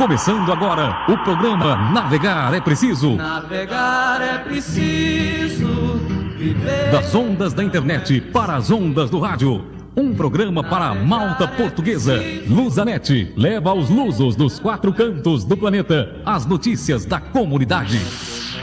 Começando agora o programa Navegar é Preciso. Navegar é preciso viver. Das ondas da internet para as ondas do rádio. Um programa para a malta portuguesa. Lusanet leva aos lusos dos 4 cantos do planeta as notícias da comunidade.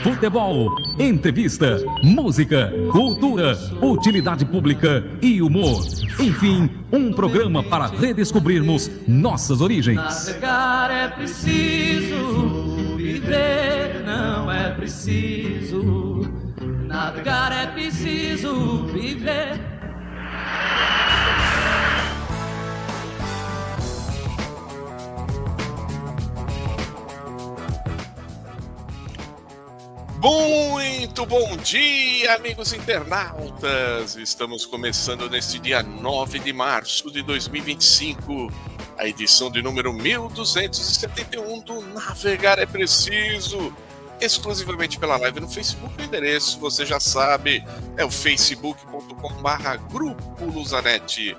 Futebol, entrevista, música, cultura, utilidade pública e humor. Enfim, um programa para redescobrirmos nossas origens. Navegar é preciso, viver não é preciso. Navegar é preciso, viver. Muito bom dia, amigos internautas! Estamos começando neste dia 9 de março de 2025, a edição de número 1271 do Navegar é Preciso, exclusivamente pela live no Facebook. O endereço, você já sabe, é o facebook.com/Grupo Lusanet.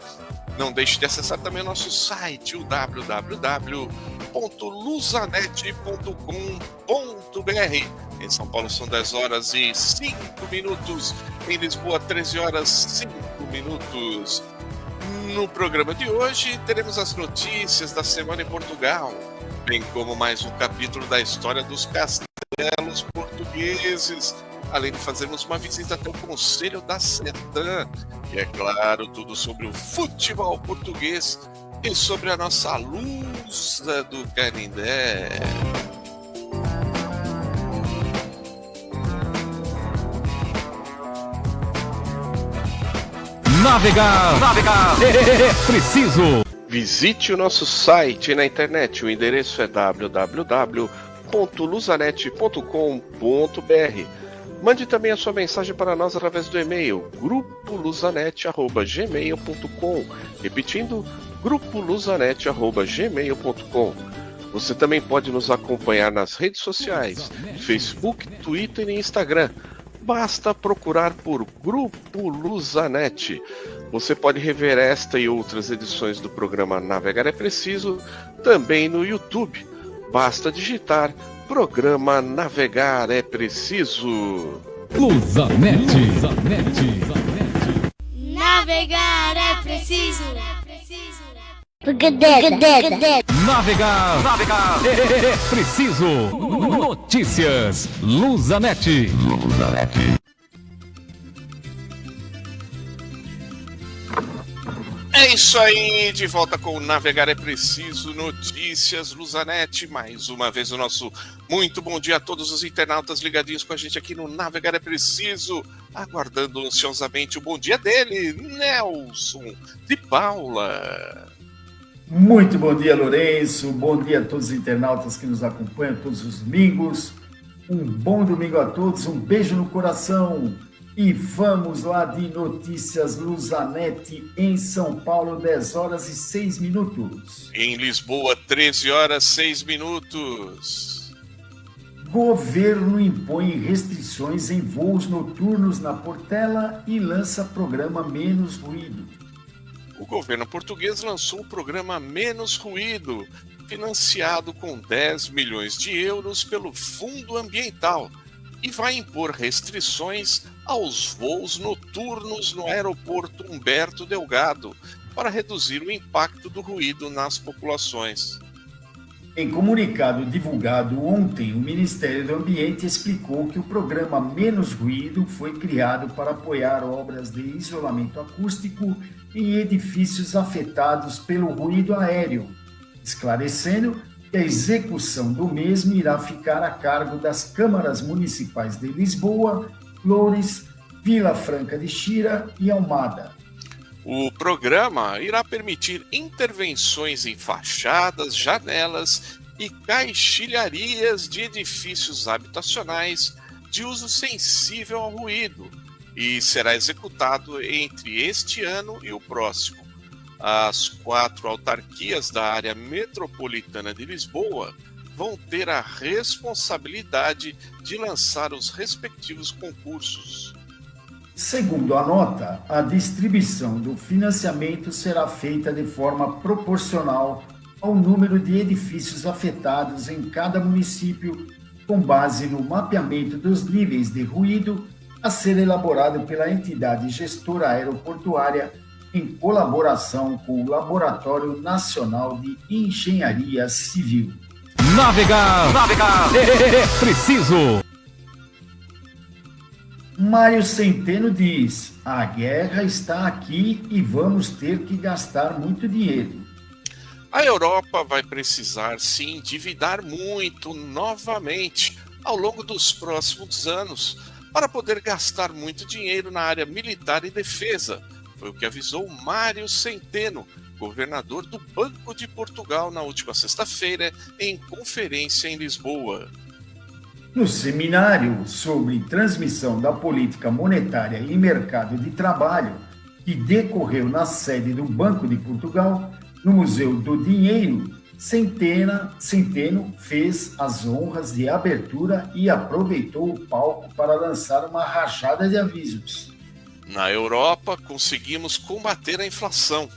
Não deixe de acessar também o nosso site, o www.lusanet.com.br. Em São Paulo são 10 horas e 5 minutos. Em Lisboa, 13 horas e 5 minutos. No programa de hoje, teremos as notícias da semana em Portugal, bem como mais um capítulo da história dos castelos portugueses, além de fazermos uma visita até o Conselho da Sertã. E é claro, tudo sobre o futebol português e sobre a nossa Lusa do Canindé. Navegar é preciso. Visite o nosso site na internet. O endereço é www.lusanet.com.br. Mande também a sua mensagem para nós através do e-mail grupolusanet@gmail.com. Repetindo, grupolusanet@gmail.com. Você também pode nos acompanhar nas redes sociais, Facebook, Twitter e Instagram. Basta procurar por Grupo Lusanet. Você pode rever esta e outras edições do programa Navegar é Preciso também no YouTube. Basta digitar Programa Navegar é Preciso. Lusanet. Navegar é preciso. Navegar é preciso. Notícias Lusanet. É isso aí, de volta com o Navegar é Preciso, Notícias Lusanet. Mais uma vez o nosso muito bom dia a todos os internautas ligadinhos com a gente aqui no Navegar é Preciso, aguardando ansiosamente o bom dia dele, Nelson de Paula. Muito bom dia, Lourenço. Bom dia a todos os internautas que nos acompanham todos os domingos. Um bom domingo a todos, um beijo no coração. E vamos lá de Notícias Lusanet em São Paulo, 10 horas e 6 minutos. Em Lisboa, 13 horas e 6 minutos. Governo impõe restrições em voos noturnos na Portela e lança programa Menos Ruído. O governo português lançou o programa Menos Ruído, financiado com 10 milhões de euros pelo Fundo Ambiental, e vai impor restrições aos voos noturnos no aeroporto Humberto Delgado para reduzir o impacto do ruído nas populações. Em comunicado divulgado ontem, o Ministério do Ambiente explicou que o programa Menos Ruído foi criado para apoiar obras de isolamento acústico em edifícios afetados pelo ruído aéreo, esclarecendo que a execução do mesmo irá ficar a cargo das câmaras municipais de Lisboa, Loures, Vila Franca de Xira e Almada. O programa irá permitir intervenções em fachadas, janelas e caixilharias de edifícios habitacionais de uso sensível ao ruído e será executado entre este ano e o próximo. As 4 autarquias da área metropolitana de Lisboa vão ter a responsabilidade de lançar os respectivos concursos. Segundo a nota, a distribuição do financiamento será feita de forma proporcional ao número de edifícios afetados em cada município, com base no mapeamento dos níveis de ruído a ser elaborado pela entidade gestora aeroportuária em colaboração com o Laboratório Nacional de Engenharia Civil. Navegar é preciso. Mário Centeno diz: a guerra está aqui e vamos ter que gastar muito dinheiro. A Europa vai precisar se endividar muito novamente ao longo dos próximos anos para poder gastar muito dinheiro na área militar e defesa. Foi o que avisou Mário Centeno, governador do Banco de Portugal, na última sexta-feira, em conferência em Lisboa. No seminário sobre transmissão da política monetária e mercado de trabalho, que decorreu na sede do Banco de Portugal, no Museu do Dinheiro, Centeno fez as honras de abertura e aproveitou o palco para lançar uma rajada de avisos. Na Europa, conseguimos combater a inflação,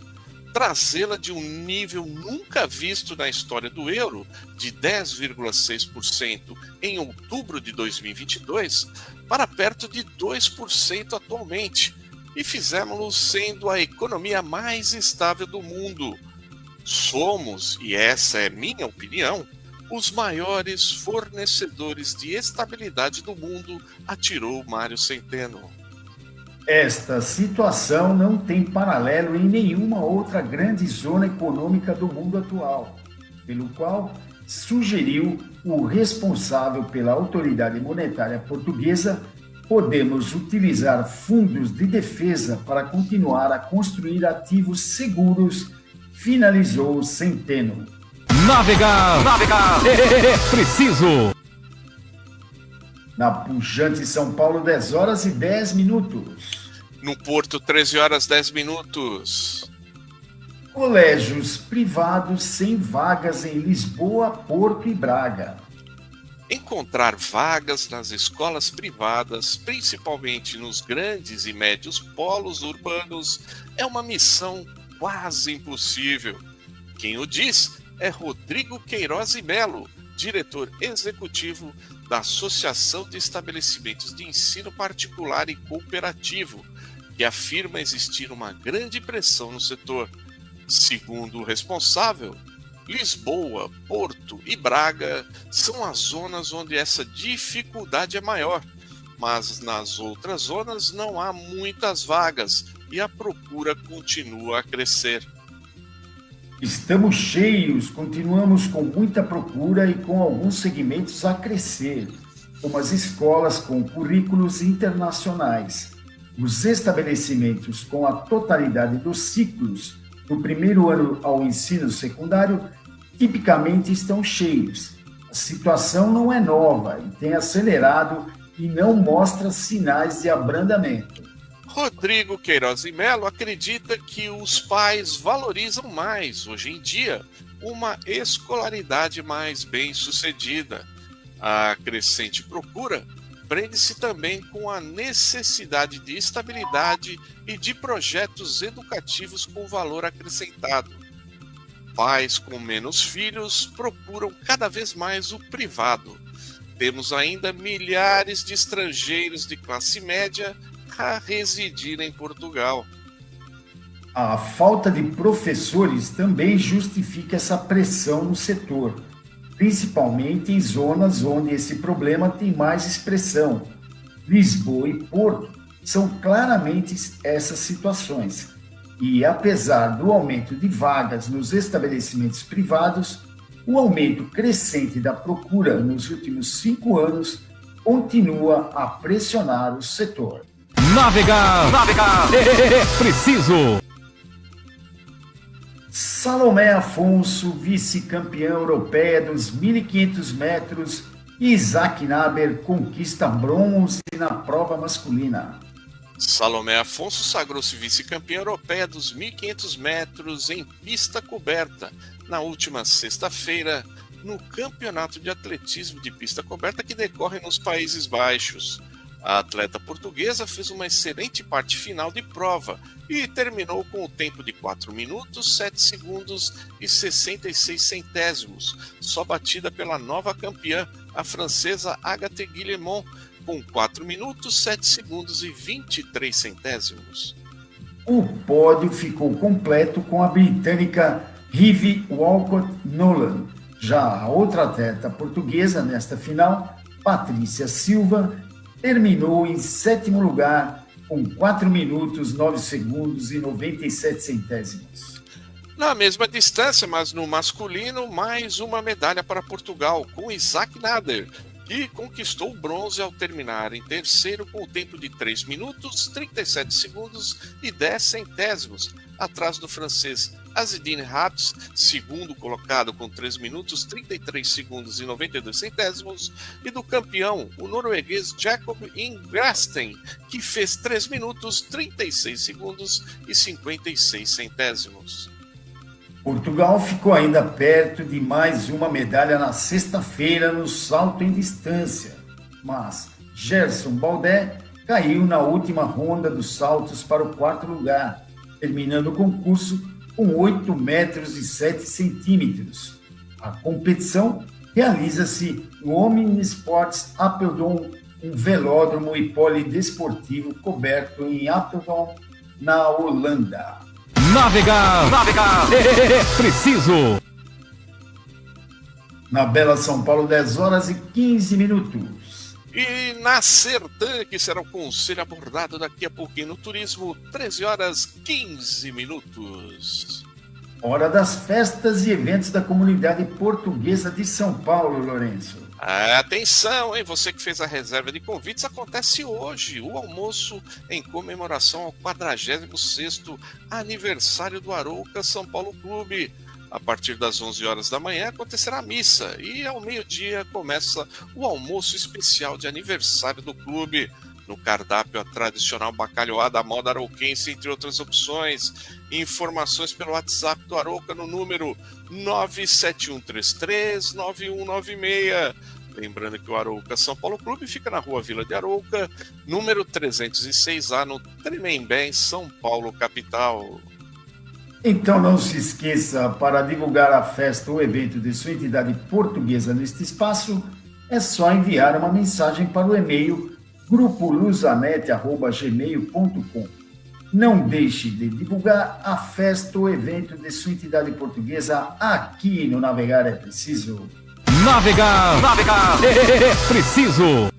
trazê-la de um nível nunca visto na história do euro, de 10,6% em outubro de 2022, para perto de 2% atualmente, e fizemos-lo sendo a economia mais estável do mundo. Somos, e essa é minha opinião, os maiores fornecedores de estabilidade do mundo, atirou Mário Centeno. Esta situação não tem paralelo em nenhuma outra grande zona econômica do mundo atual, pelo qual sugeriu o responsável pela autoridade monetária portuguesa: podemos utilizar fundos de defesa para continuar a construir ativos seguros, finalizou Centeno. Navegar é preciso. Na pujante São Paulo, 10h10. No Porto, 13h10. Colégios privados sem vagas em Lisboa, Porto e Braga. Encontrar vagas nas escolas privadas, principalmente nos grandes e médios polos urbanos, é uma missão quase impossível. Quem o diz é Rodrigo Queiroz e Melo, diretor executivo da Associação de Estabelecimentos de Ensino Particular e Cooperativo, que afirma existir uma grande pressão no setor. Segundo o responsável, Lisboa, Porto e Braga são as zonas onde essa dificuldade é maior, mas nas outras zonas não há muitas vagas e a procura continua a crescer. Estamos cheios, continuamos com muita procura e com alguns segmentos a crescer, como as escolas com currículos internacionais. Os estabelecimentos com a totalidade dos ciclos do primeiro ano ao ensino secundário tipicamente estão cheios. A situação não é nova e tem acelerado e não mostra sinais de abrandamento. Rodrigo Queiroz e Melo acredita que os pais valorizam mais, hoje em dia, uma escolaridade mais bem-sucedida. A crescente procura prende-se também com a necessidade de estabilidade e de projetos educativos com valor acrescentado. Pais com menos filhos procuram cada vez mais o privado. Temos ainda milhares de estrangeiros de classe média a residir em Portugal. A falta de professores também justifica essa pressão no setor, principalmente em zonas onde esse problema tem mais expressão. Lisboa e Porto são claramente essas situações. E, apesar do aumento de vagas nos estabelecimentos privados, o aumento crescente da procura nos últimos 5 anos continua a pressionar o setor. Navegar é preciso. Salomé Afonso, vice-campeã europeia dos 1.500 metros, e Isaac Naber conquista bronze na prova masculina. Salomé Afonso sagrou-se vice-campeã europeia dos 1.500 metros em pista coberta na última sexta-feira no Campeonato de Atletismo de Pista Coberta que decorre nos Países Baixos. A atleta portuguesa fez uma excelente parte final de prova e terminou com o tempo de 4 minutos, 7 segundos e 66 centésimos, só batida pela nova campeã, a francesa Agathe Guillemot, com 4 minutos, 7 segundos e 23 centésimos. O pódio ficou completo com a britânica Rive Walcott Nolan. Já a outra atleta portuguesa nesta final, Patrícia Silva, terminou em 7º lugar com 4 minutos, 9 segundos e 97 centésimos. Na mesma distância, mas no masculino, mais uma medalha para Portugal, com Isaac Nader, que conquistou o bronze ao terminar em terceiro com o tempo de 3 minutos, 37 segundos e 10 centésimos, atrás do francês Azedine Habs, segundo colocado com 3 minutos, 33 segundos e 92 centésimos, e do campeão, o norueguês Jacob Ingebrigtsen, que fez 3 minutos, 36 segundos e 56 centésimos. Portugal ficou ainda perto de mais uma medalha na sexta-feira no salto em distância, mas Gerson Baldé caiu na última ronda dos saltos para o 4º lugar, terminando o concurso com 8 metros e 7 centímetros. A competição realiza-se no Omnisports Apeldoorn, um velódromo e polidesportivo coberto em Apeldoorn, na Holanda. Navegar é preciso. Na bela São Paulo, 10 horas e 15 minutos. E na Sertã, que será o conselho abordado daqui a pouquinho no turismo, 13 horas 15 minutos. Hora das festas e eventos da comunidade portuguesa de São Paulo, Lourenço. Atenção, hein? Você que fez a reserva de convites, acontece hoje o almoço em comemoração ao 46º aniversário do Arouca São Paulo Clube. A partir das 11 horas da manhã acontecerá a missa e ao meio-dia começa o almoço especial de aniversário do clube. No cardápio, a tradicional bacalhoada à moda arouquense, entre outras opções. Informações pelo WhatsApp do Arouca no número 971339196. Lembrando que o Arouca São Paulo Clube fica na rua Vila de Arouca, número 306A, no Tremembé, em São Paulo, capital. Então não se esqueça, para divulgar a festa ou evento de sua entidade portuguesa neste espaço, é só enviar uma mensagem para o e-mail grupoluzanet@gmail.com. Não deixe de divulgar a festa ou evento de sua entidade portuguesa aqui no Navegar é Preciso. Navegar é preciso.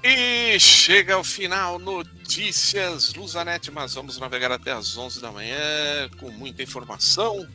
E chega ao final, notícias Luzanet, mas vamos navegar até às 11 da manhã com muita informação.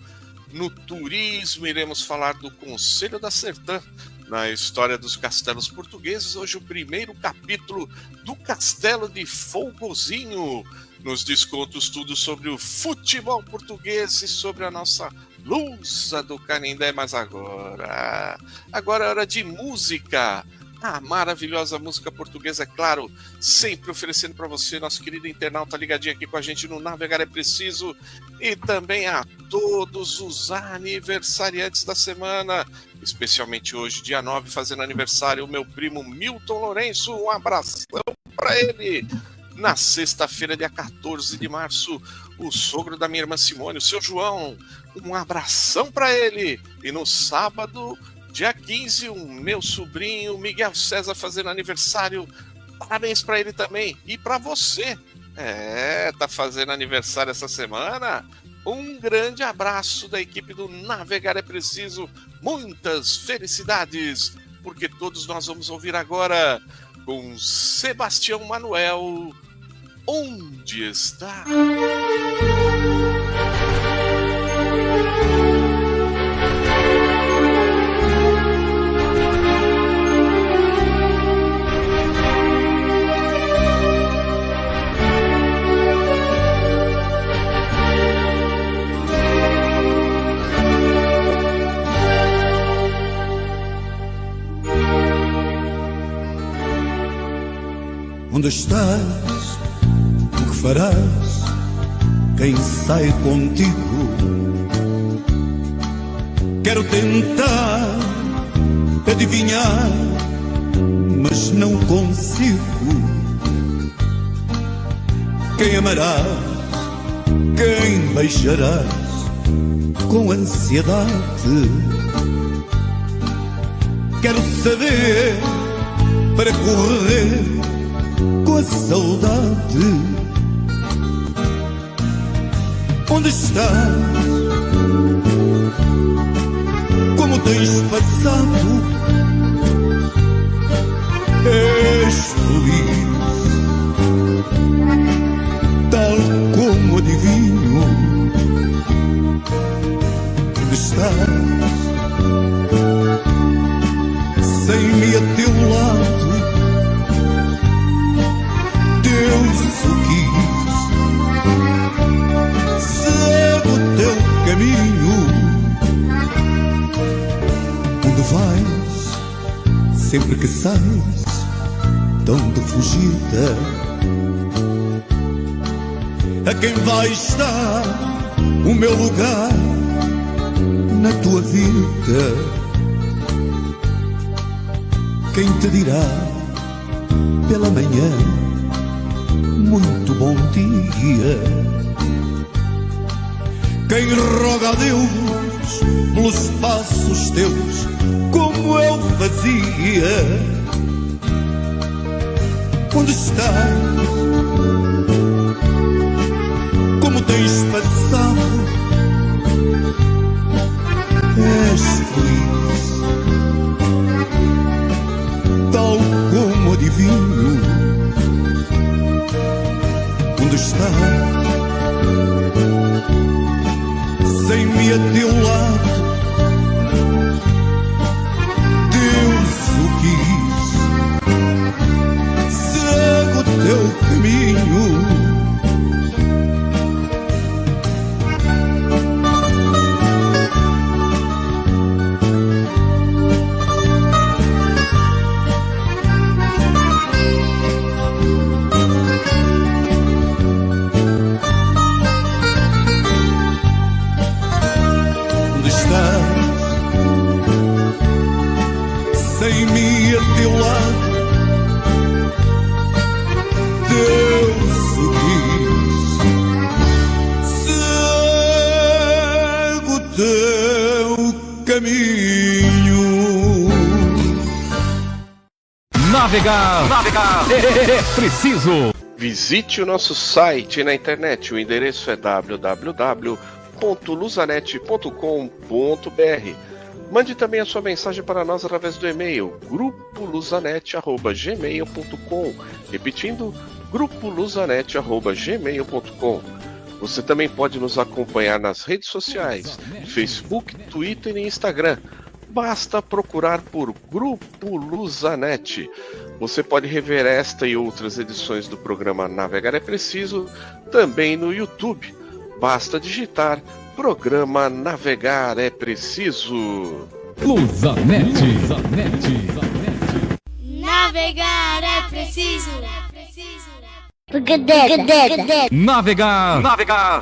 No turismo, iremos falar do Conselho da Sertã, na história dos castelos portugueses. Hoje o primeiro capítulo do Castelo de Folgozinho. Nos descontos tudo sobre o futebol português e sobre a nossa Lusa do Canindé. Mas agora é hora de música. A maravilhosa música portuguesa, é claro, sempre oferecendo para você, nosso querido internauta ligadinho aqui com a gente no Navegar é Preciso, e também a todos os aniversariantes da semana, especialmente hoje, dia 9, fazendo aniversário, o meu primo Milton Lourenço, um abração para ele. Na sexta-feira, dia 14 de março, o sogro da minha irmã Simone, o seu João, um abração para ele. E no sábado, dia 15, o meu sobrinho Miguel César fazendo aniversário. Parabéns para ele também. E para você. Tá fazendo aniversário essa semana? Um grande abraço da equipe do Navegar é Preciso. Muitas felicidades, porque todos nós vamos ouvir agora com Sebastião Manuel, Onde Está? Onde estás? O que farás? Quem sai contigo? Quero tentar adivinhar, mas mas não consigo. Quem amarás, quem beijarás com ansiedade? Quero saber para correr com a saudade. Onde estás? Como tens passado? És feliz, tal como adivinho. Onde estás? Sem-me a teu lado, Deus o quis, segue o teu caminho. Onde vais, sempre que sais, tão de fugida? A quem vai estar o meu lugar na tua vida? Quem te dirá pela manhã muito bom dia? Quem roga a Deus pelos passos teus, como eu fazia? Onde estás? Como tens passado? És feliz, tal como adivinho. Onde estás? Sem-me a teu lado, Deus o quis, segue o teu caminho. Sem-me a teu lado, Deus o quis, segue o teu caminho. Navegar é preciso. Visite o nosso site na internet. O endereço é www.luzanet.com.br. Mande também a sua mensagem para nós através do e-mail grupoluzanet@gmail.com. Repetindo, grupoluzanet@gmail.com. Você também pode nos acompanhar nas redes sociais, Facebook, Twitter e Instagram. Basta procurar por Grupo Luzanet. Você pode rever esta e outras edições do programa Navegar é Preciso também no YouTube. Basta digitar Programa Navegar é Preciso. Luzanet. Navegar é preciso. Navegar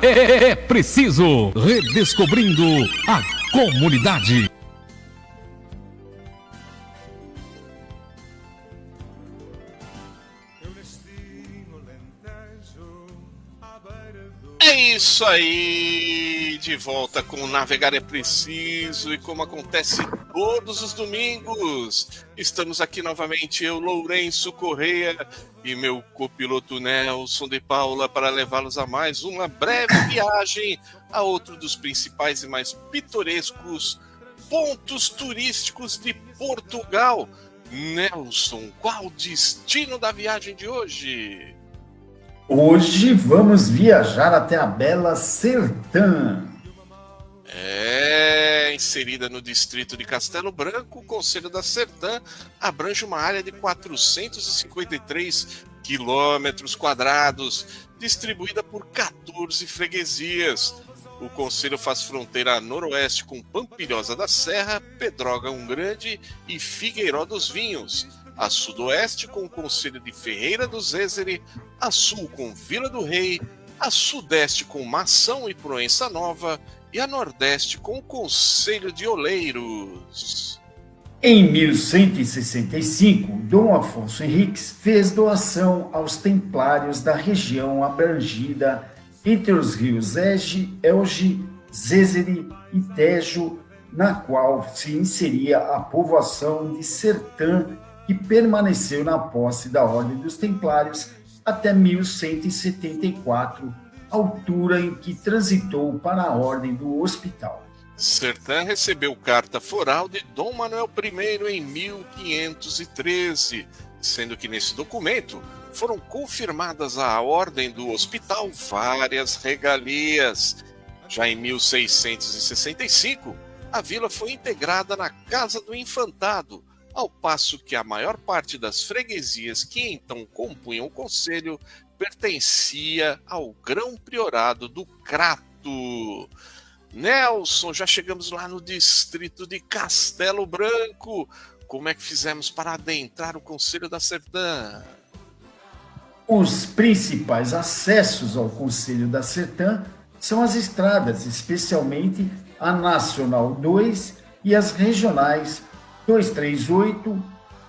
é preciso. Redescobrindo a comunidade. É isso aí, de volta com o Navegar é Preciso, e como acontece todos os domingos, estamos aqui novamente, eu, Lourenço Correia, e meu copiloto Nelson de Paula, para levá-los a mais uma breve viagem a outro dos principais e mais pitorescos pontos turísticos de Portugal. Nelson, qual o destino da viagem de hoje? Hoje vamos viajar até a bela Sertã. Inserida no distrito de Castelo Branco, o Concelho da Sertã abrange uma área de 453 quilômetros quadrados, distribuída por 14 freguesias. O concelho faz fronteira a noroeste com Pampilhosa da Serra, Pedrógão Grande e Figueiró dos Vinhos, a sudoeste com o concelho de Ferreira do Zézere, a sul com Vila do Rei, a sudeste com Mação e Proença Nova e a nordeste com o concelho de Oleiros. Em 1165, Dom Afonso Henriques fez doação aos templários da região abrangida entre os rios Elge, Zézere e Tejo, na qual se inseria a povoação de Sertã, que permaneceu na posse da Ordem dos Templários até 1174, altura em que transitou para a Ordem do Hospital. Sertã recebeu carta foral de Dom Manuel I em 1513, sendo que nesse documento foram confirmadas à Ordem do Hospital várias regalias. Já em 1665, a vila foi integrada na Casa do Infantado, ao passo que a maior parte das freguesias que então compunham o concelho pertencia ao Grão-Priorado do Crato. Nelson, já chegamos lá no distrito de Castelo Branco. Como é que fizemos para adentrar o Concelho da Sertã? Os principais acessos ao Concelho da Sertã são as estradas, especialmente a Nacional 2 e as regionais 238,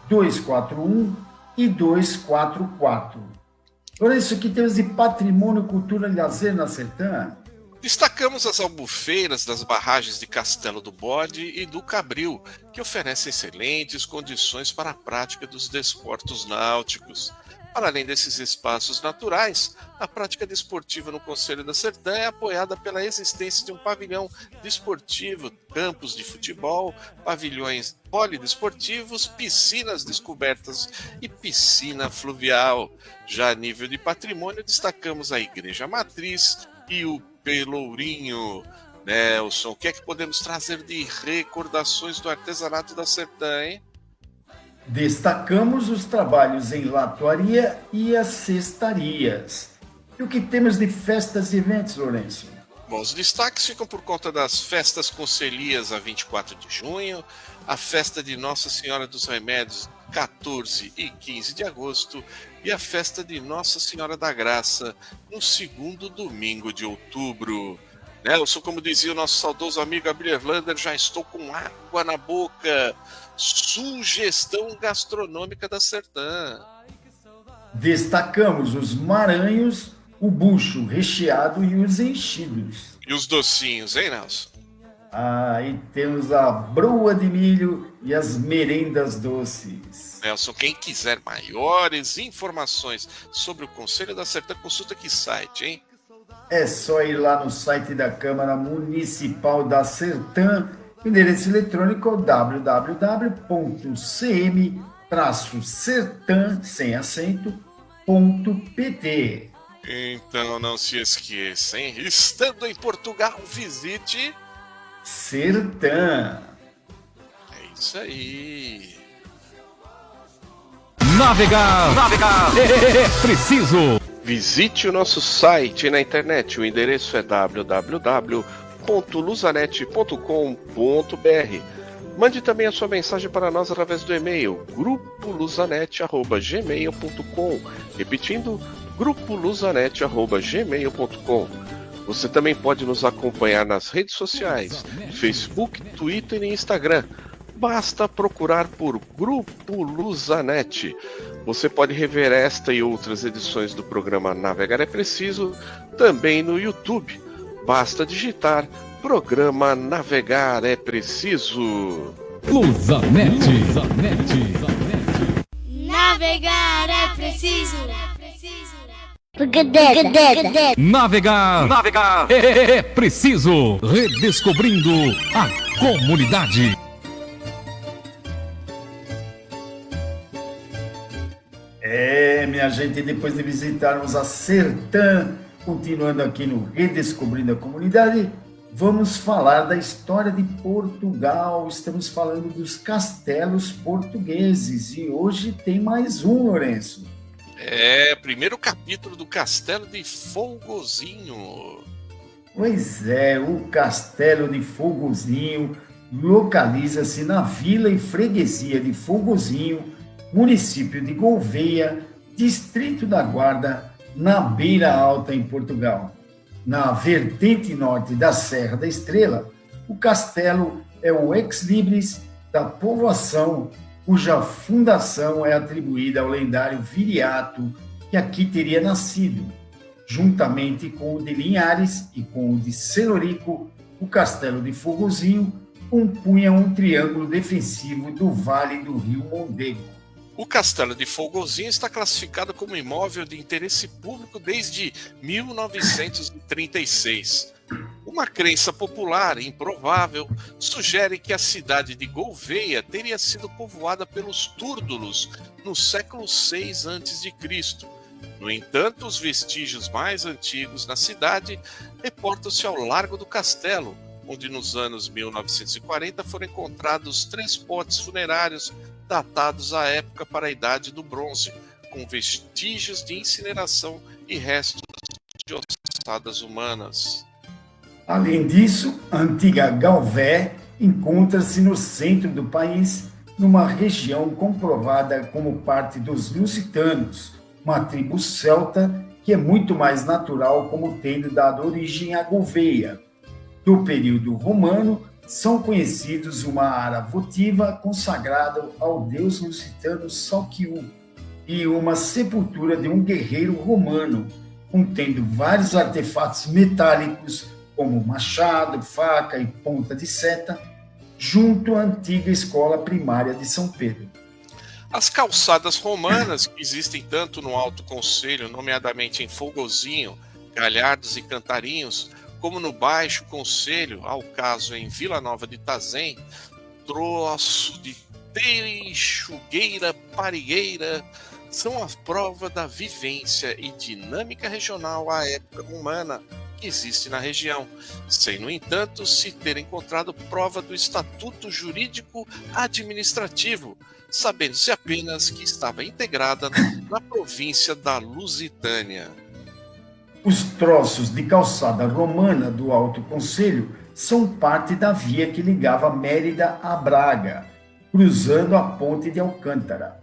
241 e 244. Lourenço, o que temos de patrimônio, cultura e lazer na Sertã? Destacamos as albufeiras das barragens de Castelo do Bode e do Cabril, que oferecem excelentes condições para a prática dos desportos náuticos. Para além desses espaços naturais, a prática desportiva no Concelho da Sertã é apoiada pela existência de um pavilhão desportivo, campos de futebol, pavilhões polidesportivos, piscinas descobertas e piscina fluvial. Já a nível de patrimônio, destacamos a Igreja Matriz e o Pelourinho. Nelson, o que é que podemos trazer de recordações do artesanato da Sertã, hein? Destacamos os trabalhos em latuaria e as cestarias. E o que temos de festas e eventos, Lourenço? Bom, os destaques ficam por conta das festas concelhias a 24 de junho, a festa de Nossa Senhora dos Remédios 14 e 15 de agosto e a festa de Nossa Senhora da Graça no segundo domingo de outubro. Nelson, como dizia o nosso saudoso amigo Abner Lander, já estou com água na boca. Sugestão gastronômica da Sertã. Destacamos os maranhos, o bucho recheado e os enchidos. E os docinhos, hein, Nelson? E temos a broa de milho e as merendas doces. Nelson, quem quiser maiores informações sobre o Concelho da Sertã, consulta que site, hein? É só ir lá no site da Câmara Municipal da Sertã. O endereço eletrônico é www.cm-sertã.pt. Então não se esqueça, hein? Estando em Portugal, visite Sertã. É isso aí. Navegar é preciso. Visite o nosso site na internet. O endereço é www.luzanet.com.br. Mande também a sua mensagem para nós através do e-mail grupoluzanet@gmail.com. Repetindo, grupoluzanet@gmail.com. Você também pode nos acompanhar nas redes sociais, Facebook, Twitter e Instagram. Basta procurar por Grupo Luzanet. Você pode rever esta e outras edições do programa Navegar é Preciso também no YouTube. Basta digitar Programa Navegar é Preciso. Luzanet. Navegar é preciso. Navegar é preciso. Redescobrindo a comunidade. Minha gente, depois de visitarmos a Sertã, continuando aqui no Redescobrindo a Comunidade, vamos falar da história de Portugal. Estamos falando dos castelos portugueses e hoje tem mais um, Lourenço. Primeiro capítulo do Castelo de Folgozinho. Pois é, o Castelo de Folgozinho localiza-se na vila e freguesia de Folgozinho, município de Gouveia, distrito da Guarda, na Beira Alta, em Portugal. Na vertente norte da Serra da Estrela, o castelo é o ex-libris da povoação, cuja fundação é atribuída ao lendário Viriato, que aqui teria nascido. Juntamente com o de Linhares e com o de Celorico, o Castelo de Fogozinho compunha um triângulo defensivo do Vale do Rio Mondego. O Castelo de Fogozinho está classificado como imóvel de interesse público desde 1936. Uma crença popular improvável sugere que a cidade de Gouveia teria sido povoada pelos túrdulos no século VI a.C. No entanto, os vestígios mais antigos na cidade reportam-se ao Largo do Castelo, onde nos anos 1940 foram encontrados 3 potes funerários datados à época para a Idade do Bronze, com vestígios de incineração e restos de ossadas humanas. Além disso, a antiga Galvé encontra-se no centro do país, numa região comprovada como parte dos lusitanos, uma tribo celta que é muito mais natural como tendo dado origem à Gouveia. Do período romano, são conhecidos uma ara votiva consagrada ao deus lusitano Salquiu e uma sepultura de um guerreiro romano, contendo vários artefatos metálicos, como machado, faca e ponta de seta, junto à antiga escola primária de São Pedro. As calçadas romanas, que existem tanto no Alto Conselho, nomeadamente em Fogozinho, Galhardos e Cantarinhos, como no Baixo Conselho, ao caso em Vila Nova de Itazém, Troço de Teixugueira, Parigueira, são a prova da vivência e dinâmica regional à época romana que existe na região, sem, no entanto, se ter encontrado prova do estatuto jurídico administrativo, sabendo-se apenas que estava integrada na província da Lusitânia. Os troços de calçada romana do Alto Conselho são parte da via que ligava Mérida a Braga, cruzando a ponte de Alcântara.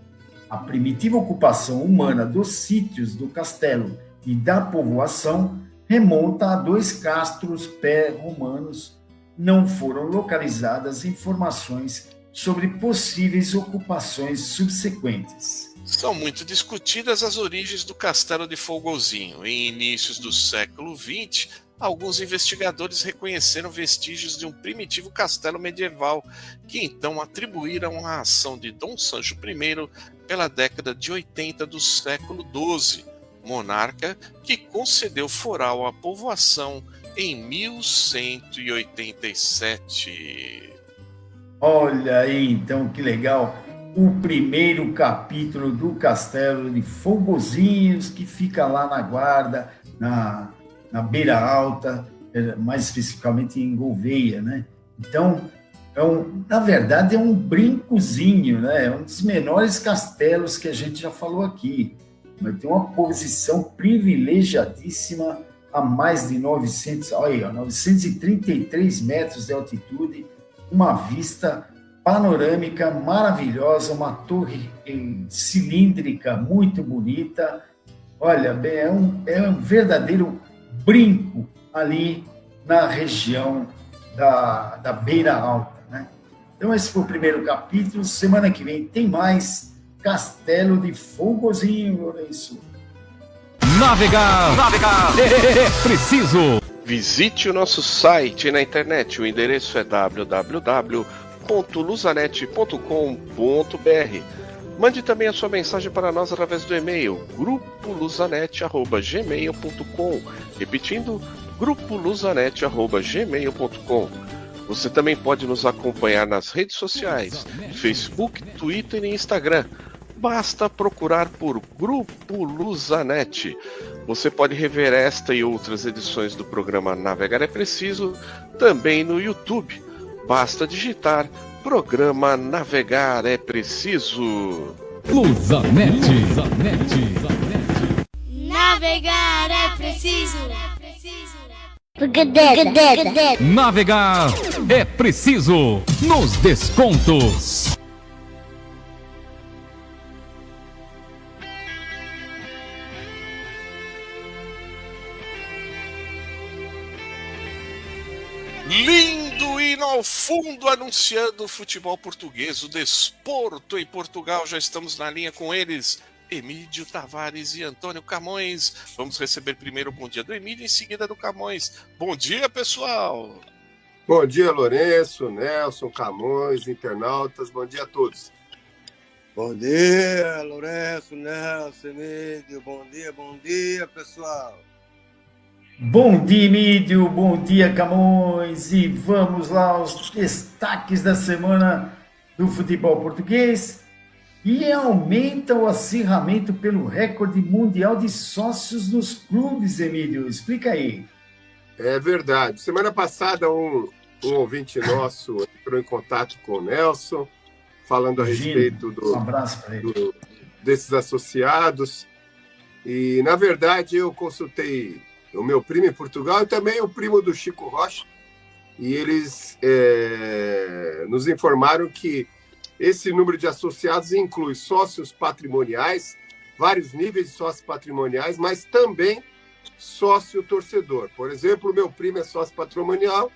A primitiva ocupação humana dos sítios do castelo e da povoação remonta a 2 castros pré-romanos. Não foram localizadas informações sobre possíveis ocupações subsequentes. São muito discutidas as origens do Castelo de Fogozinho. Em inícios do século XX, alguns investigadores reconheceram vestígios de um primitivo castelo medieval, que então atribuíram a ação de Dom Sancho I pela década de 80 do século XII, monarca que concedeu foral à povoação em 1187. Olha aí, então, que legal! O primeiro capítulo do Castelo de Fogozinhos, que fica lá na Guarda, na Beira Alta, mais especificamente em Gouveia, né? Então, na verdade, é um brincozinho, né? É um dos menores castelos que a gente já falou aqui. Mas tem uma posição privilegiadíssima a mais de 933 metros de altitude, uma vista panorâmica maravilhosa, uma torre cilíndrica muito bonita. Olha, é um verdadeiro brinco ali na região da Beira Alta, né? Então esse foi o primeiro capítulo. Semana que vem tem mais Castelo de Fogozinho, Lourenço. Navegar é preciso. Visite o nosso site na internet. O endereço é www.luzanet.com.br. Mande também a sua mensagem para nós através do e-mail grupoluzanet@gmail.com. Repetindo, grupoluzanet@gmail.com. Você também pode nos acompanhar nas redes sociais, Facebook, Twitter e Instagram. Basta procurar por Grupo Luzanet. Você pode rever esta e outras edições do programa Navegar é Preciso também no YouTube. Basta digitar Programa Navegar é Preciso. Luzanet. Navegar é preciso. Navegar é preciso. Nos descontos. Lindo do hino ao fundo, anunciando o futebol português, o desporto em Portugal. Já estamos na linha com eles, Emídio Tavares e Antônio Camões. Vamos receber primeiro o bom dia do Emídio, em seguida do Camões. Bom dia, pessoal! Bom dia, Lourenço, Nelson, Camões, internautas. Bom dia a todos. Bom dia, Lourenço, Nelson, Emídio. Bom dia, pessoal. Bom dia, Emídio. Bom dia, Camões. E vamos lá aos destaques da semana do futebol português. E aumenta o acirramento pelo recorde mundial de sócios dos clubes, Emídio. Explica aí. É verdade. Semana passada, um ouvinte nosso entrou em contato com o Nelson, falando a respeito Um abraço para ele. desses associados. E, na verdade, eu consultei o meu primo em Portugal e também o primo do Chico Rocha. E eles nos informaram que esse número de associados inclui sócios patrimoniais, vários níveis de sócios patrimoniais, mas também sócio torcedor. Por exemplo, o meu primo é sócio patrimonial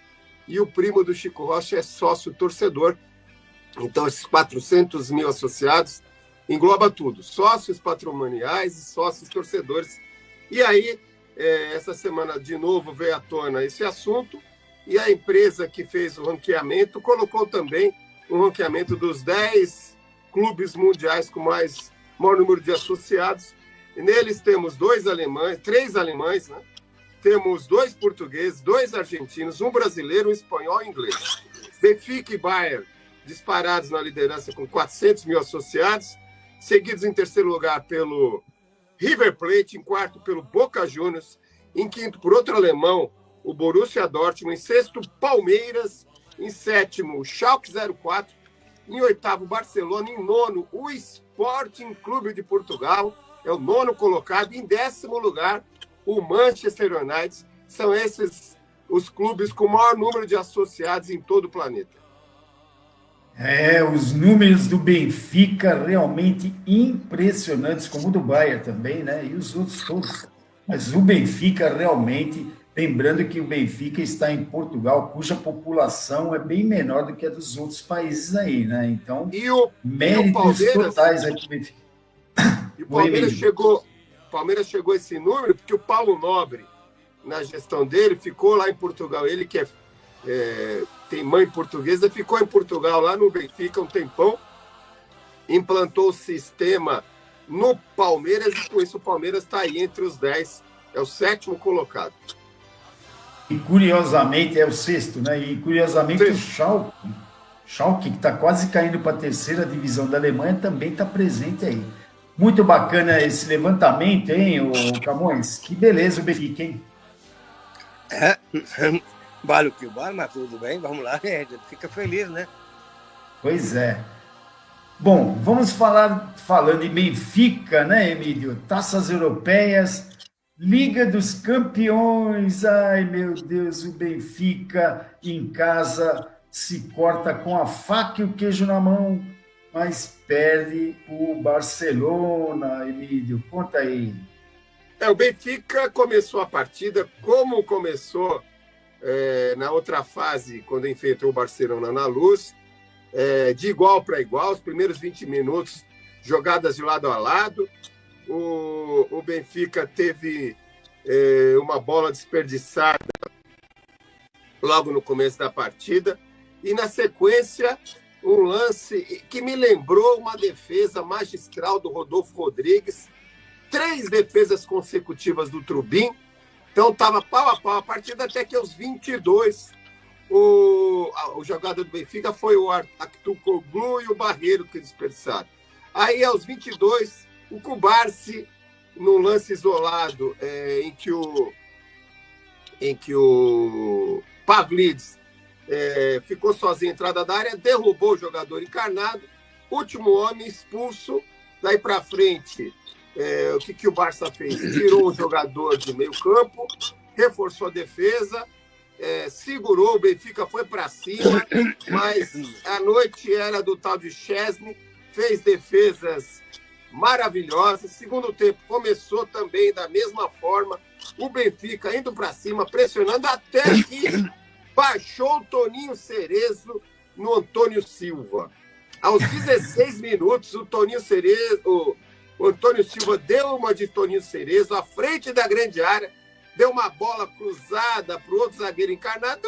e o primo do Chico Rocha é sócio torcedor. Então, esses 400 mil associados engloba tudo, sócios patrimoniais e sócios torcedores. E aí, essa semana, de novo, veio à tona esse assunto, e a empresa que fez o ranqueamento colocou também o ranqueamento dos 10 clubes mundiais com maior número de associados. E neles temos 3 alemães, né? Temos 2 portugueses, 2 argentinos, um brasileiro, um espanhol e um inglês. Benfica e Bayern disparados na liderança com 400 mil associados, seguidos em terceiro lugar pelo River Plate, em quarto pelo Boca Juniors, em quinto por outro alemão, o Borussia Dortmund, em sexto Palmeiras, em sétimo o Schalke 04, em oitavo Barcelona, em nono o Sporting Clube de Portugal, é o nono colocado, em 10º lugar o Manchester United. São esses os clubes com o maior número de associados em todo o planeta. Os números do Benfica realmente impressionantes, como o do Bayern também, né? E os outros todos. Mas o Benfica realmente, lembrando que o Benfica está em Portugal, cuja população é bem menor do que a dos outros países aí, né? Então, méritos totais aqui. E o Palmeiras chegou a esse número porque o Paulo Nobre, na gestão dele, ficou lá em Portugal. Ele que tem mãe portuguesa, ficou em Portugal, lá no Benfica, um tempão, implantou o sistema no Palmeiras, e com isso o Palmeiras está aí entre os 10, é o 7º colocado. E curiosamente, é o 6º, né? E curiosamente o Schalke, que está quase caindo para a 3ª divisão da Alemanha, também está presente aí. Muito bacana esse levantamento, hein, o Camões? Que beleza o Benfica, hein? Vale o que vale, mas tudo bem, vamos lá, a gente fica feliz, né? Pois é. Bom, vamos falando em Benfica, né, Emílio? Taças Europeias, Liga dos Campeões. Ai, meu Deus, o Benfica em casa se corta com a faca e o queijo na mão, mas perde o Barcelona, Emílio. Conta aí. O Benfica começou a partida como começou na outra fase, quando enfrentou o Barcelona na Luz, de igual para igual, os primeiros 20 minutos, jogadas de lado a lado. O Benfica teve uma bola desperdiçada logo no começo da partida, e na sequência, um lance que me lembrou uma defesa magistral do Rodolfo Rodrigues, 3 defesas consecutivas do Trubin. Então estava pau a pau a partida, até que aos 22 o jogador do Benfica foi o Aktürkoğlu e o Barreiro que desperdiçaram. Aí aos 22 o Kubarsi, num lance isolado, em que o Pavlidis ficou sozinho na entrada da área, derrubou o jogador encarnado, último homem expulso. Daí para frente, o que o Barça fez? Tirou o jogador do meio campo, reforçou a defesa, segurou, o Benfica foi para cima, mas a noite era do tal de Szczesny, fez defesas maravilhosas. Segundo tempo começou também da mesma forma, o Benfica indo para cima, pressionando, até que baixou o Toninho Cerezo no Antônio Silva. Aos 16 minutos, o Antônio Silva deu uma de Toninho Cerezo à frente da grande área, deu uma bola cruzada para o outro zagueiro encarnado.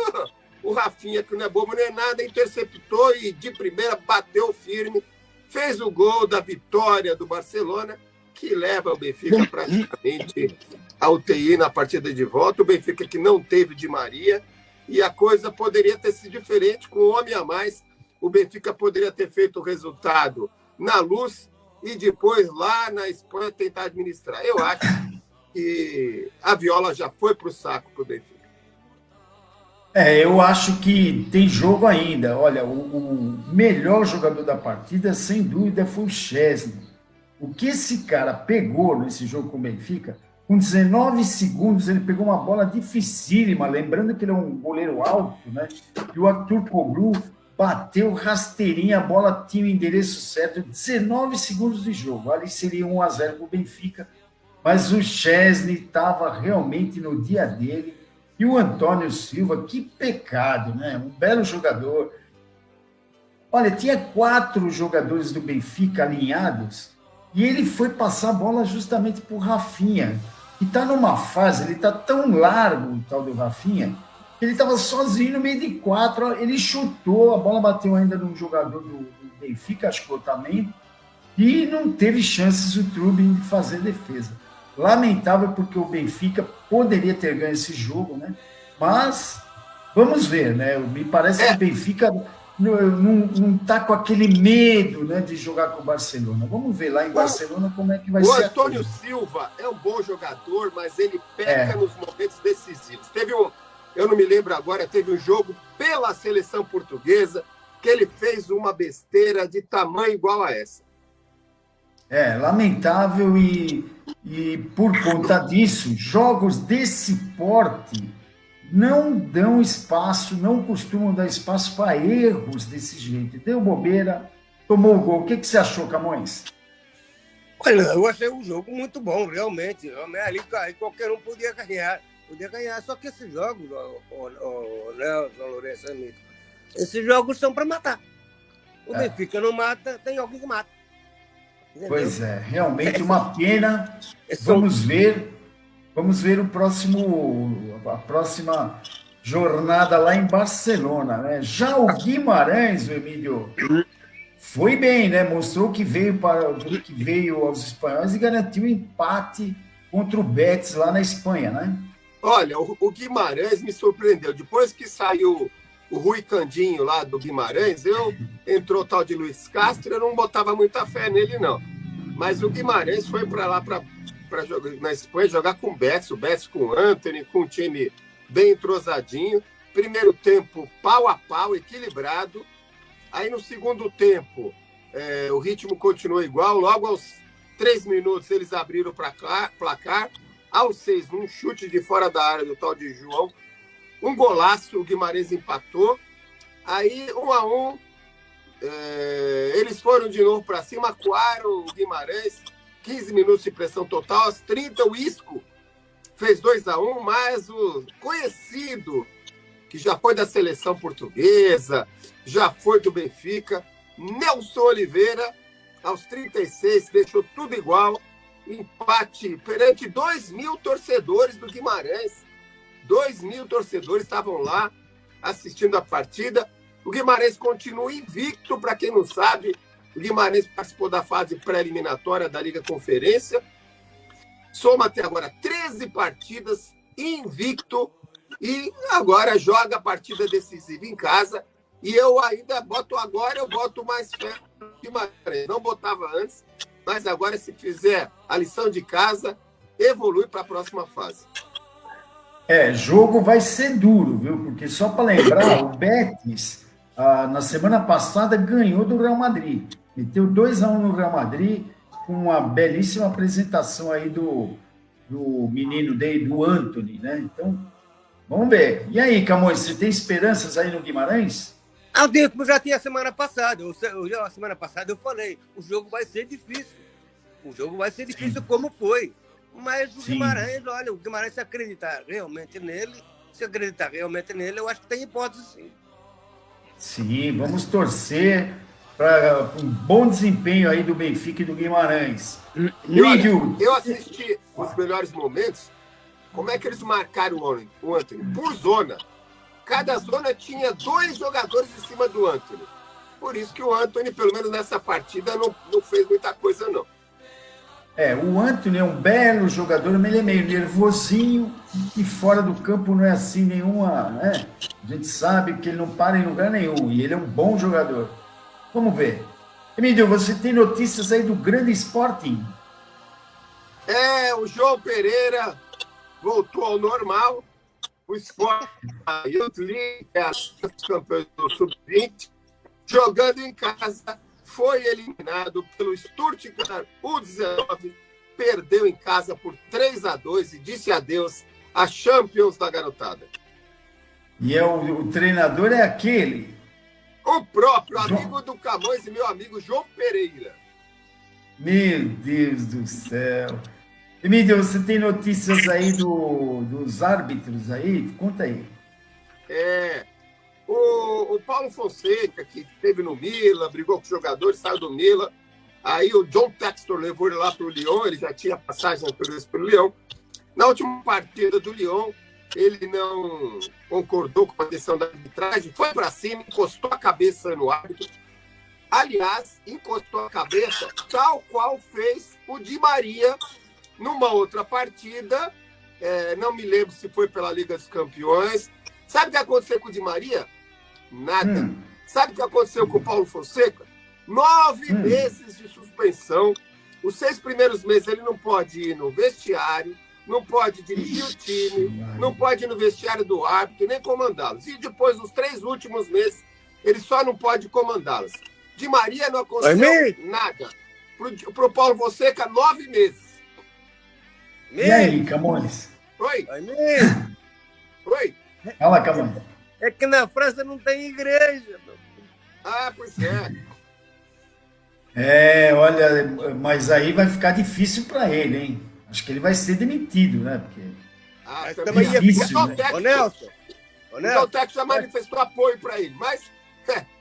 O Rafinha, que não é bobo nem nada, interceptou e de primeira bateu firme, fez o gol da vitória do Barcelona, que leva o Benfica praticamente à UTI na partida de volta. O Benfica que não teve Di Maria, e a coisa poderia ter sido diferente com um homem a mais. O Benfica poderia ter feito o resultado na Luz e depois lá na Espanha tentar administrar. Eu acho que a Viola já foi para o saco para o Benfica. Eu acho que tem jogo ainda. Olha, o melhor jogador da partida, sem dúvida, foi o Chesney. O que esse cara pegou nesse jogo com o Benfica, com 19 segundos, ele pegou uma bola dificílima, lembrando que ele é um goleiro alto, né? E o Aktürkoğlu bateu rasteirinha, a bola tinha o endereço certo, 19 segundos de jogo. Ali seria 1-0 para o Benfica, mas o Chesney estava realmente no dia dele. E o Antônio Silva, que pecado, né? Um belo jogador. Olha, tinha 4 jogadores do Benfica alinhados e ele foi passar a bola justamente para o Rafinha, que está numa fase, ele está tão largo, o tal do Rafinha, que ele estava sozinho no meio de 4, ele chutou, a bola bateu ainda num jogador do Benfica, acho que o Otamendi, e não teve chances o Trubin de fazer defesa. Lamentável, porque o Benfica poderia ter ganho esse jogo, né? Mas vamos ver, né? Me parece que o Benfica não está com aquele medo, né, de jogar com o Barcelona. Vamos ver lá em Barcelona como é que vai ser. O Antônio Silva é um bom jogador, mas ele peca nos momentos decisivos. Eu não me lembro agora, teve um jogo pela seleção portuguesa que ele fez uma besteira de tamanho igual a essa. Lamentável, e por conta disso, jogos desse porte não dão espaço, não costumam dar espaço para erros desse jeito. Deu bobeira, tomou o gol. O que você achou, Camões? Olha, eu achei um jogo muito bom, realmente. Ali qualquer um podia ganhar, só que esses jogos, né, João Lourenço, amigo, esses jogos são para matar. O Benfica não mata, tem alguém que mata. Entendeu? Pois é, realmente uma pena. Vamos ver a próxima jornada lá em Barcelona, né? Já o Guimarães, o Emílio, foi bem, né? Mostrou que veio aos espanhóis e garantiu o empate contra o Betis lá na Espanha, né? Olha, o Guimarães me surpreendeu. Depois que saiu o Rui Candinho lá do Guimarães, entrou o tal de Luiz Castro, eu não botava muita fé nele, não. Mas o Guimarães foi para lá, para jogar na Espanha, jogar com o Betis com o Antony, com um time bem entrosadinho. Primeiro tempo, pau a pau, equilibrado. Aí no segundo tempo, o ritmo continuou igual. Logo aos 3 minutos, eles abriram o placar. Aos 6, um chute de fora da área do tal de João. Um golaço, o Guimarães empatou. Aí, 1-1, eles foram de novo para cima, acuaram o Guimarães. 15 minutos de pressão total. Aos 30, o Isco fez 2-1, mas o conhecido, que já foi da seleção portuguesa, já foi do Benfica, Nelson Oliveira, aos 36, deixou tudo igual. Empate perante 2.000 torcedores do Guimarães. 2.000 torcedores estavam lá assistindo a partida. O Guimarães continua invicto, para quem não sabe. O Guimarães participou da fase pré-eliminatória da Liga Conferência. Soma até agora 13 partidas, invicto. E agora joga a partida decisiva em casa. E eu ainda boto mais fé no Guimarães. Não botava antes, mas agora, se fizer a lição de casa, evolui para a próxima fase. Jogo vai ser duro, viu? Porque só para lembrar, o Betis, na semana passada, ganhou do Real Madrid. Meteu 2-1 no Real Madrid, com uma belíssima apresentação aí do menino dele, do Antony, né? Então, vamos ver. E aí, Camões, você tem esperanças aí no Guimarães? Eu já tinha semana passada. A semana passada eu falei, o jogo vai ser difícil. O jogo vai ser difícil como foi. Mas o Guimarães, olha, o Guimarães, se acreditar realmente nele, Se acreditar realmente nele, eu acho que tem hipótese, sim. Sim, vamos torcer para um bom desempenho aí do Benfica e do Guimarães. E olha, Emílio, eu assisti os melhores momentos. Como é que eles marcaram o Antony? Por zona. Cada zona tinha 2 jogadores em cima do Antony. Por isso que o Antony, pelo menos nessa partida, não fez muita coisa, não. o Antony é um belo jogador, mas ele é meio nervosinho e fora do campo não é assim nenhuma, né? A gente sabe que ele não para em lugar nenhum e ele é um bom jogador. Vamos ver. Emílio, você tem notícias aí do grande Sporting? O João Pereira voltou ao normal. O Sporting, a Youth League, a campeã do Sub-20, jogando em casa, foi eliminado pelo Stuttgart U19, perdeu em casa por 3-2 e disse adeus à Champions da garotada. E o treinador é aquele. O próprio amigo do Camões e meu amigo João Pereira. Meu Deus do céu. Emílio, você tem notícias aí dos árbitros aí? Conta aí. O Paulo Fonseca, que esteve no Milan, brigou com os jogadores, saiu do Milan. Aí o John Textor levou ele lá para o Lyon, ele já tinha passagem pelo Lyon. Na última partida do Lyon, ele não concordou com a decisão da arbitragem, foi para cima, encostou a cabeça no árbitro. Aliás, encostou a cabeça, tal qual fez o Di Maria numa outra partida. Não me lembro se foi pela Liga dos Campeões. Sabe o que aconteceu com o Di Maria? Nada. Sabe o que aconteceu com o Paulo Fonseca? 9 meses de suspensão. Os 6 primeiros meses ele não pode ir no vestiário, não pode dirigir o time, não pode ir no vestiário do árbitro, nem comandá-los. E depois, nos 3 últimos meses, ele só não pode comandá-los. Di Maria não aconteceu nada. Pro Paulo Fonseca, 9 meses. E aí, Camões? Oi? Oi? Fala, Camões. É que na França não tem igreja. Pois é. Olha, mas aí vai ficar difícil para ele, hein? Acho que ele vai ser demitido, né? Porque também difícil, né? Ô, Nelson. O Tex já manifestou apoio para ele, mas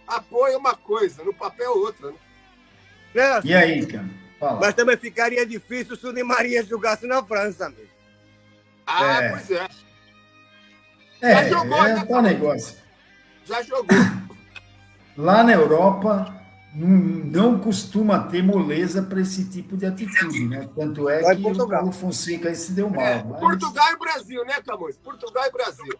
apoio é uma coisa, no papel é outra, né? Nelson, E aí, cara? Fala. mas também ficaria difícil se o Di Maria jogasse na França, amigo. Pois é. Já jogou, né, tal negócio. Já jogou. Lá na Europa não costuma ter moleza para esse tipo de atitude, né? Tanto é que o Paulo Fonseca aí se deu mal. Mas... Portugal e Brasil, né, Camões? Portugal e Brasil.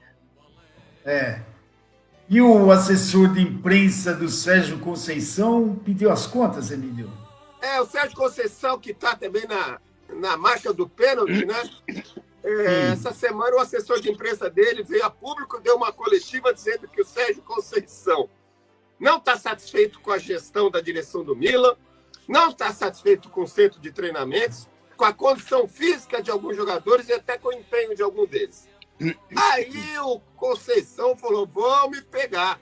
E o assessor de imprensa do Sérgio Conceição pediu as contas, Emílio? O Sérgio Conceição, que está também na marca do pênalti, né? Essa semana o assessor de imprensa dele veio a público, deu uma coletiva dizendo que o Sérgio Conceição não está satisfeito com a gestão da direção do Milan, não está satisfeito com o centro de treinamentos, com a condição física de alguns jogadores e até com o empenho de algum deles. Aí o Conceição falou, vão me pegar.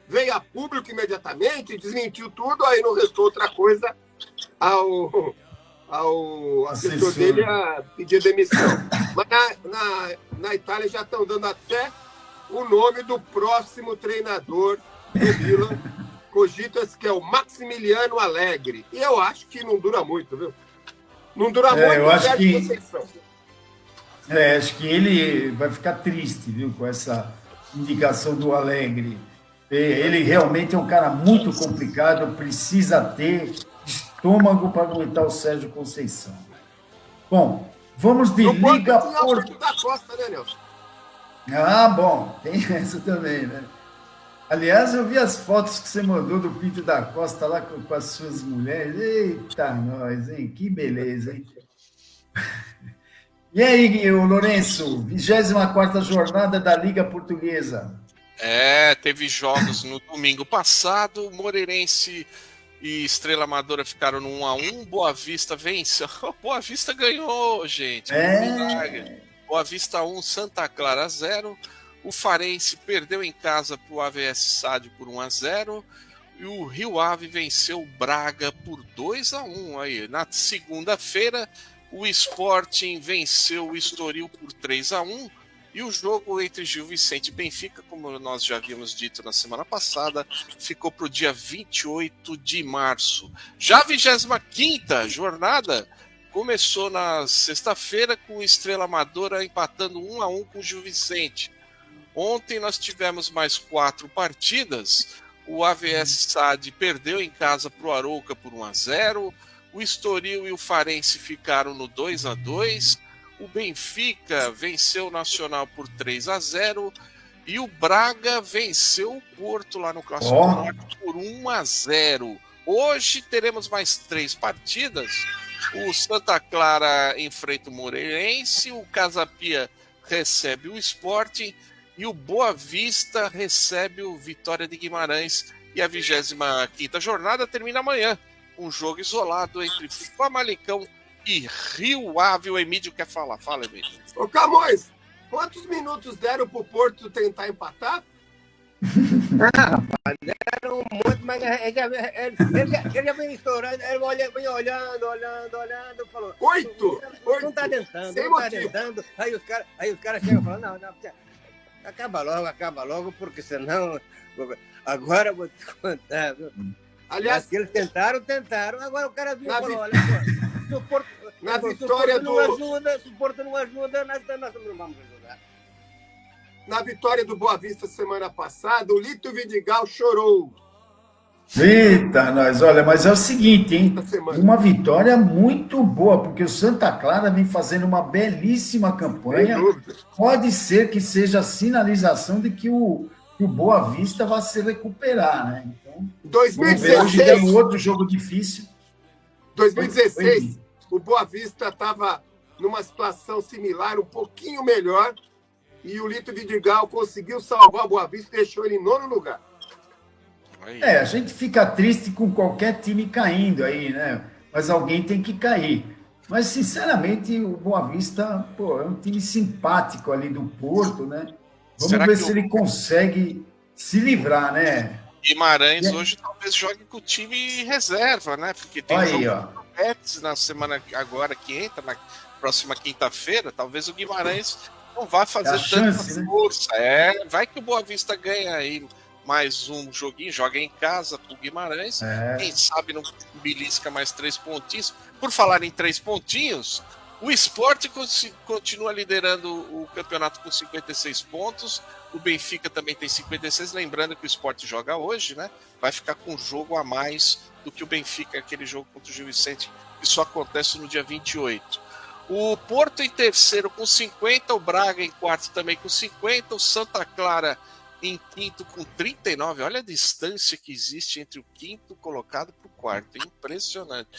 Veio a público imediatamente, desmentiu tudo, aí não restou outra coisa ao assessor dele a pedir demissão. Mas na Itália já estão dando até o nome do próximo treinador do Milan, cogita-se que é o Maximiliano Allegri. E eu acho que não dura muito, viu? Não dura muito, eu acho que Conceição. acho que ele vai ficar triste, viu, com essa indicação do Allegri. Ele realmente é um cara muito complicado, precisa ter estômago para aguentar o Sérgio Conceição. Bom, vamos de Liga Porto da Costa, né, Nelson? Bom, tem essa também, né? Aliás, eu vi as fotos que você mandou do Pinto da Costa lá com as suas mulheres. Eita, nós, hein? Que beleza, hein? E aí, Lourenço, 24ª jornada da Liga Portuguesa. Teve jogos no domingo passado, Moreirense e Estrela Amadora ficaram no 1-1, Boa Vista venceu. Boa Vista ganhou, gente. Boa Vista 1, Santa Clara 0. O Farense perdeu em casa para o AVS SAD por 1-0. E o Rio Ave venceu o Braga por 2-1. Aí, na segunda-feira, o Sporting venceu o Estoril por 3-1. E o jogo entre Gil Vicente e Benfica, como nós já havíamos dito na semana passada, ficou para o dia 28 de março. Já a 25ª jornada começou na sexta-feira com o Estrela Amadora empatando 1-1 com o Gil Vicente. Ontem nós tivemos mais 4 partidas. O AVS SAD perdeu em casa para o Arouca por 1-0. O Estoril e o Farense ficaram no 2-2. O Benfica venceu o Nacional por 3-0. E o Braga venceu o Porto lá no Clássico Norte por 1-0. Hoje teremos mais 3 partidas. O Santa Clara enfrenta o Moreirense, o Casa Pia recebe o Sporting e o Boa Vista recebe o Vitória de Guimarães. E a 25ª jornada termina amanhã. Um jogo isolado entre Famalicão e Rio Ave. O Emílio quer falar. Fala, Emílio. Ô, Camões, quantos minutos deram pro Porto tentar empatar? Rapaz, deram um monte, mas ele já vem estourando, ele vem olhando, falou... 8! Não tá tentando, Sem não tá motivo. tentando. Aí os caras chegam e falam, não, acaba logo, porque senão... Agora eu vou te contar, viu? Aliás, Mas que eles tentaram, agora o cara viu e falou, olha, pô, se o Porto, na se o vitória Porto não do- ajuda, se o Porto não ajuda, nós não vamos ajudar. na vitória do Boa Vista semana passada, o Lito Vidigal chorou. Eita, nós, olha, mas é o seguinte, hein? Essa semana. Uma vitória muito boa, porque o Santa Clara vem fazendo uma belíssima campanha. Sem dúvida. Pode ser que seja a sinalização de que o Boa Vista vai se recuperar, né? Então, vamos ver. Hoje tem 2016, um outro jogo difícil. 2016, o Boa Vista estava numa situação similar, um pouquinho melhor, e o Lito Vidigal conseguiu salvar o Boa Vista e deixou ele em 9º lugar. Aí. A gente fica triste com qualquer time caindo aí, né? Mas alguém tem que cair. Mas, sinceramente, o Boa Vista, pô, é um time simpático ali do Porto, né? Vamos Será ver que se o- ele consegue se livrar, né? Guimarães E- hoje talvez jogue com o time reserva, né? Porque tem Olha jogo aí, ó. do Betis na semana agora que entra, na próxima quinta-feira. Talvez o Guimarães não vá fazer É a tanta chance, né? força. Vai que o Boa Vista ganha aí mais um joguinho, joga em casa com o Guimarães. É. Quem sabe não belisca mais 3 pontinhos. Por falar em 3 pontinhos, o Sport continua liderando o campeonato com 56 pontos. O Benfica também tem 56. Lembrando que o Sport joga hoje, né? Vai ficar com um jogo a mais do que o Benfica, aquele jogo contra o Gil Vicente, que só acontece no dia 28. O Porto em terceiro com 50, o Braga em quarto também com 50, o Santa Clara em quinto com 39. Olha a distância que existe entre o quinto colocado para o quarto. Impressionante.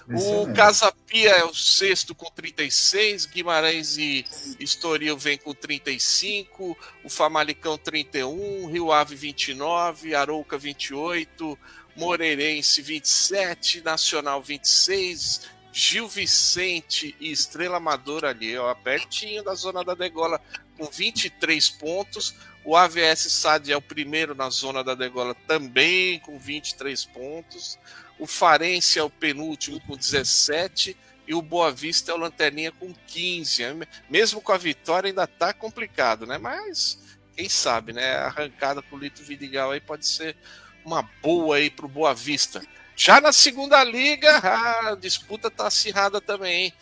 O Casa Pia é o sexto com 36. Guimarães e Estoril vem com 35. O Famalicão 31. Rio Ave 29. Arouca 28. Moreirense 27. Nacional 26. Gil Vicente e Estrela Amadora ali, ó, pertinho da zona da degola, com 23 pontos. O AVS SAD é o primeiro na zona da degola, também com 23 pontos. O Farense é o penúltimo com 17. E o Boa Vista é o lanterninha com 15. Mesmo com a vitória ainda tá complicado, né? Mas quem sabe, né? A arrancada pro Lito Vidigal aí pode ser uma boa aí pro Boa Vista. Já na segunda liga, a disputa está acirrada também, hein?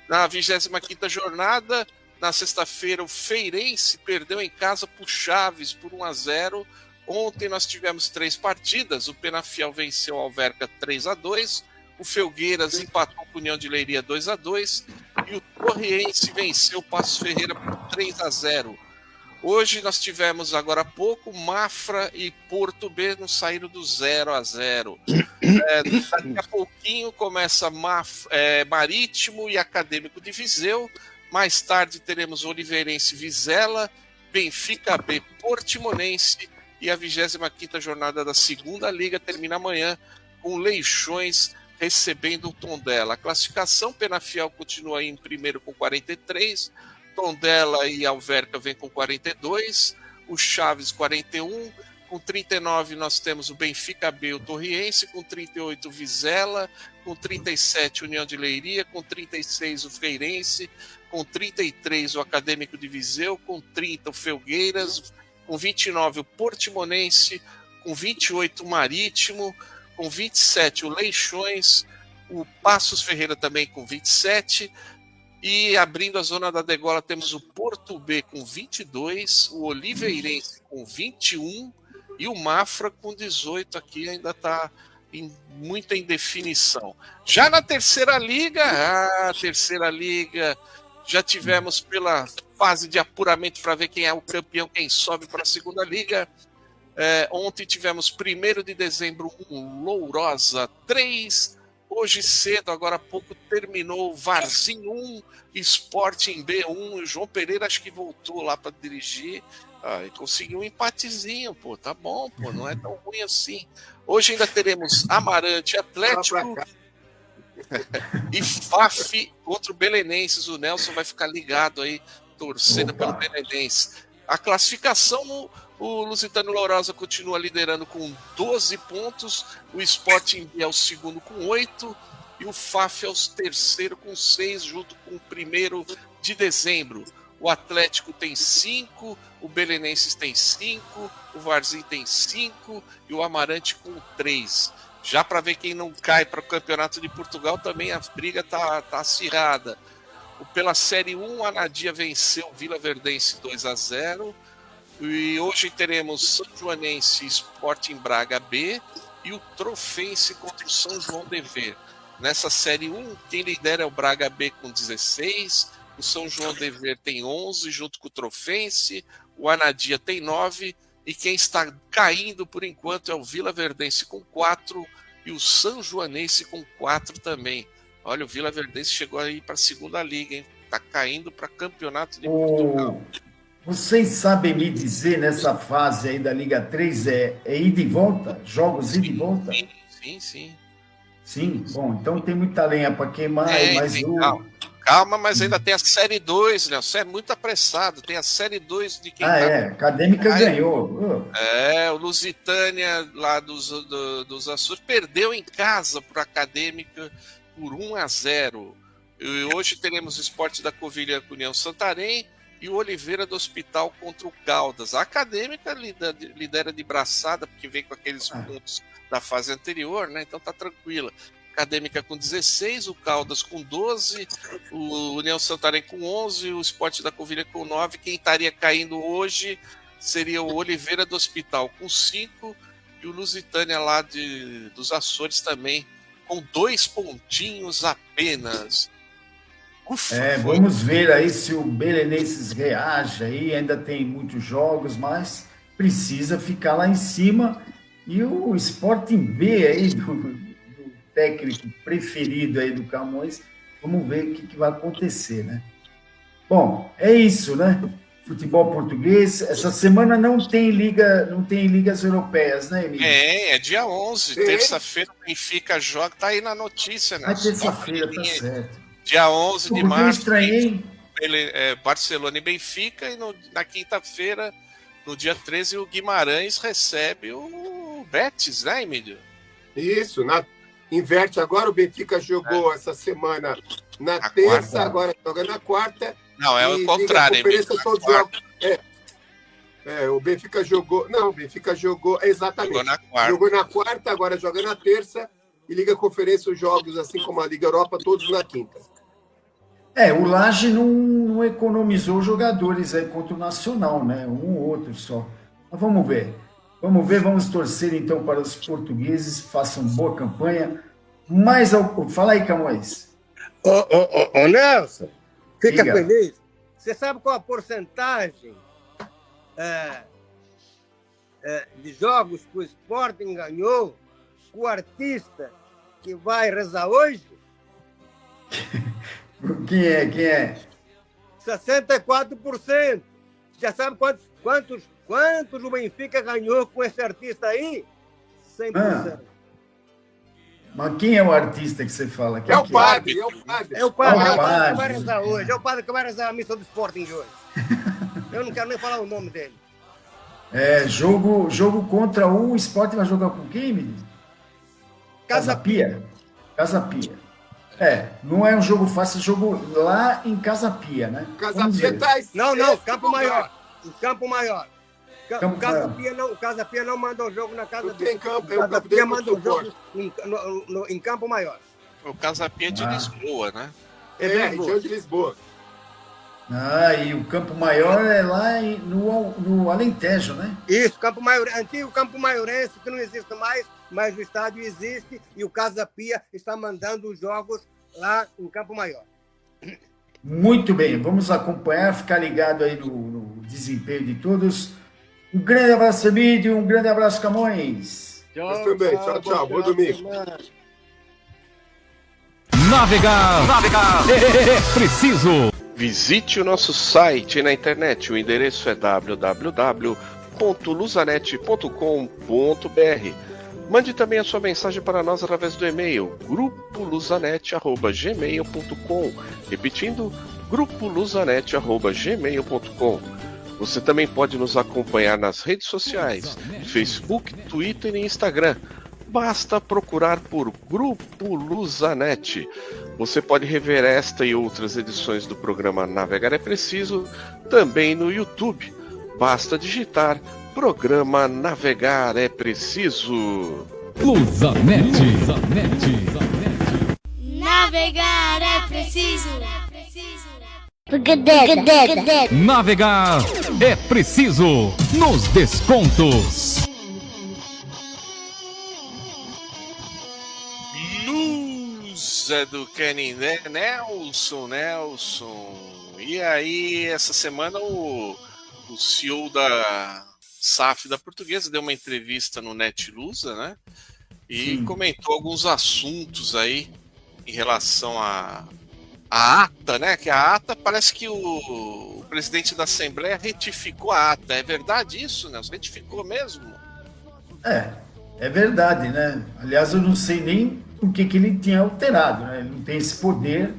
Na 25ª jornada, na sexta-feira, o Feirense perdeu em casa para o Chaves por 1-0. Ontem nós tivemos 3 partidas. O Penafiel venceu o Alverca 3-2. O Felgueiras empatou com o União de Leiria 2-2. E o Torriense venceu o Paços Ferreira por 3-0. Hoje nós tivemos agora há pouco Mafra e Porto B não saíram do 0-0. Daqui a pouquinho começa Marítimo e Acadêmico de Viseu. Mais tarde teremos Oliveirense Vizela, Benfica B Portimonense e a 25ª jornada da segunda liga termina amanhã com Leixões recebendo o Tondela. A classificação, Penafiel continua aí em primeiro com 43, Tondela e Alverca vem com 42, o Chaves 41, com 39 nós temos o Benfica B, o Torriense, com 38 o Vizela, com 37 União de Leiria, com 36 o Feirense, com 33 o Acadêmico de Viseu, com 30 o Felgueiras, com 29 o Portimonense, com 28 o Marítimo, com 27 o Leixões, o Passos Ferreira também com 27, e abrindo a zona da degola temos o Porto B com 22, o Oliveirense com 21 e o Mafra com 18, aqui ainda está muito em definição. Já na terceira liga, já tivemos pela fase de apuramento para ver quem é o campeão, quem sobe para a segunda liga. Ontem tivemos 1º de dezembro 1, Lourosa 3. Hoje cedo, agora há pouco, terminou Varzim 1, Sporting B 1. O João Pereira acho que voltou lá para dirigir. E conseguiu um empatezinho, pô, tá bom, pô, não é tão ruim assim. Hoje ainda teremos Amarante Atlético e FAF contra o Belenenses. O Nelson vai ficar ligado aí, torcendo pelo Belenenses. A classificação, o Lusitano Lourosa continua liderando com 12 pontos, o Sporting é o segundo com 8 e o FAF é o terceiro com 6, junto com o 1º de dezembro. O Atlético tem 5, o Belenenses tem 5, o Varzim tem 5 e o Amarante com 3. Já para ver quem não cai para o Campeonato de Portugal, também a briga tá acirrada. Pela Série 1, a Nadia venceu o Vila Verdense 2-0. E hoje teremos São Joanense e Sporting Braga B e o Trofense contra o São João de Ver. Nessa Série 1, quem lidera é o Braga B com 16, o São João de Ver tem 11, junto com o Trofense, o Anadia tem 9, e quem está caindo por enquanto é o Vila Verdense com 4 e o São Joanense com 4 também. Olha, o Vila Verdense chegou aí para a segunda liga, hein? Está caindo para Campeonato de Portugal. Vocês sabem me dizer, nessa fase aí da Liga 3, é ida e volta? Jogos ida e volta? Sim. Sim? Bom, então tem muita lenha para queimar. Mas Calma, mas ainda tem a Série 2, né? Você é muito apressado. Tem a Série 2 de quem Acadêmica ganhou. O Lusitânia, lá dos Açores, perdeu em casa para a Acadêmica por 1-0. E hoje teremos o Sport da Covilhã com União Santarém e o Oliveira do Hospital contra o Caldas. A Acadêmica lidera de braçada, porque vem com aqueles pontos da fase anterior, né? Então tá tranquila. Acadêmica com 16, o Caldas com 12, o União Santarém com 11, o Sport da Covilhã com 9. Quem estaria caindo hoje seria o Oliveira do Hospital com 5 e o Lusitânia lá dos Açores também com 2 pontinhos apenas. Vamos ver aí se o Belenenses reage aí, ainda tem muitos jogos, mas precisa ficar lá em cima. E o Sporting B aí, do técnico preferido aí do Camões, vamos ver o que vai acontecer, né? Bom, é isso, né? Futebol português, essa semana não tem ligas europeias, né, Emílio? É dia 11, terça-feira o Benfica joga, tá aí na notícia, né? Terça-feira, tá certo. Dia 11 de março, estranhei. Barcelona e Benfica, e na quinta-feira, no dia 13, o Guimarães recebe o Betis, né, Emílio? Isso, inverte agora, o Benfica jogou essa semana na terça, quarta. Agora joga na quarta. Não, é o contrário, Emílio. O Benfica jogou... Não, o Benfica jogou... Exatamente. Jogou na quarta, agora joga na terça, e Liga Conferência os jogos, assim como a Liga Europa, todos na quinta. O Laje não economizou jogadores aí contra o Nacional, né? Um ou outro só. Mas vamos ver, vamos torcer então para os portugueses, façam boa campanha. Fala aí, Camões. Ô, Nelson, fica Diga. feliz. Você sabe qual a porcentagem de jogos que o Sporting ganhou com o artista que vai rezar hoje? Quem é? 64%. Já sabe quantos o Benfica ganhou com esse artista aí? 100%. Mas quem é o artista que você fala? É o padre. É o padre que vai rezar hoje. É o padre que vai rezar a missa do Sporting de hoje. Eu não quero nem falar o nome dele. Jogo contra o Sporting vai jogar com quem, menino? Casa Pia. Não é um jogo fácil, é jogo lá em Casa Pia, né? Casa Vamos Pia ver. tá em Não, sexto Campo lugar. Maior. O Campo Maior. Campo O Casa Pia não manda o jogo na casa Não tem campo, O Casa campo Pia dele manda não o jogo em Campo Maior. O Casapia de Lisboa, né? Região de Lisboa. E o Campo Maior é lá no Alentejo, né? Isso, Campo Maior, antigo Campo Maiorense, que não existe mais, mas o estádio existe e o Casa Pia está mandando os jogos lá em Campo Maior. Muito bem, vamos acompanhar, ficar ligado aí no desempenho de todos. Um grande abraço, Emílio, um grande abraço, Camões. Mas também, tchau. Bom domingo. Navegar é preciso. Visite o nosso site na internet. O endereço é www.luzanet.com.br. Mande também a sua mensagem para nós através do e-mail grupoluzanet@gmail.com. Repetindo, grupoluzanet@gmail.com. Você também pode nos acompanhar nas redes sociais, Facebook, Twitter e Instagram. Basta procurar por Grupo Luzanet. Você pode rever esta e outras edições do programa Navegar é Preciso também no YouTube. Basta digitar Programa Navegar é Preciso. Luzanet. Navegar é preciso. Navegar é preciso nos descontos. Luz é do Kenny, né? Nelson. E aí, essa semana o CEO da SAF da Portuguesa deu uma entrevista no Netlusa, né? E comentou alguns assuntos aí em relação à ata, né? Que a ata, parece que o presidente da Assembleia retificou a ata. É verdade isso, Nelson? Retificou mesmo? É verdade, né? Aliás, eu não sei nem o que ele tinha alterado, né? Ele não tem esse poder.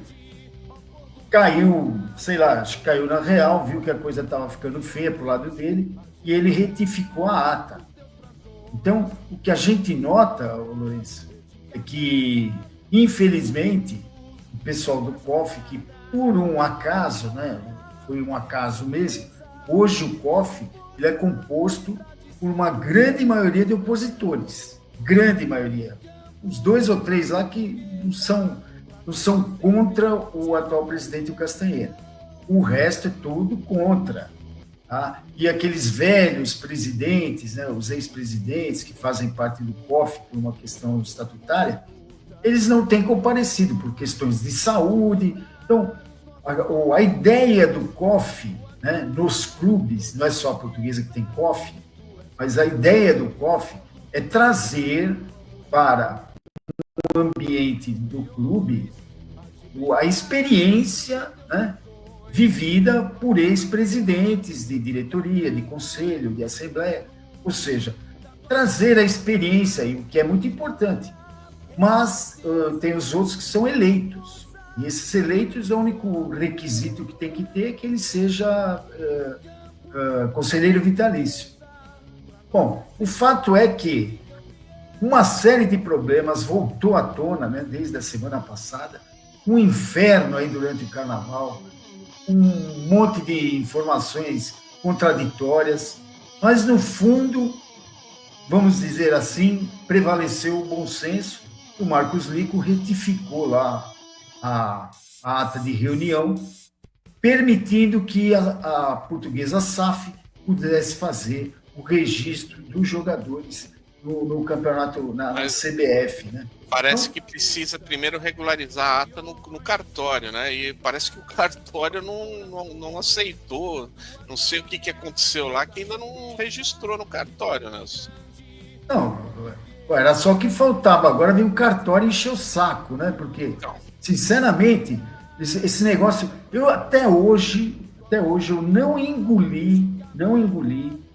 Caiu, sei lá, acho que caiu na real, viu que a coisa estava ficando feia pro lado dele e ele retificou a ata. Então, o que a gente nota, Lourenço, é que, infelizmente, o pessoal do COF, que por um acaso, né, foi um acaso mesmo, hoje o COF ele é composto por uma grande maioria de opositores, grande maioria. Os 2 ou 3 lá que não são contra o atual presidente, o Castanheira. O resto é tudo contra. Tá? E aqueles velhos presidentes, né, os ex-presidentes que fazem parte do COF por uma questão estatutária, eles não têm comparecido por questões de saúde. Então, a ideia do COF, né, nos clubes, não é só a Portuguesa que tem COF, mas a ideia do COF é trazer para o ambiente do clube a experiência, né, vivida por ex-presidentes de diretoria, de conselho, de assembleia, ou seja, trazer a experiência, o que é muito importante. Mas tem os outros que são eleitos, e esses eleitos, o único requisito que tem que ter é que ele seja conselheiro vitalício. Bom, o fato é que uma série de problemas voltou à tona, né, desde a semana passada, um inferno aí durante o carnaval, um monte de informações contraditórias, mas no fundo, vamos dizer assim, prevaleceu o bom senso. O Marcos Lico retificou lá a ata de reunião, permitindo que a Portuguesa SAF pudesse fazer o registro dos jogadores no campeonato, na CBF, né? Parece que precisa primeiro regularizar a ata no cartório, né? E parece que o cartório não aceitou. Não sei o que aconteceu lá, que ainda não registrou no cartório, né? Não, era só que faltava. Agora vem o cartório encher o saco, né? Porque, sinceramente, esse negócio... Eu até hoje eu não engoli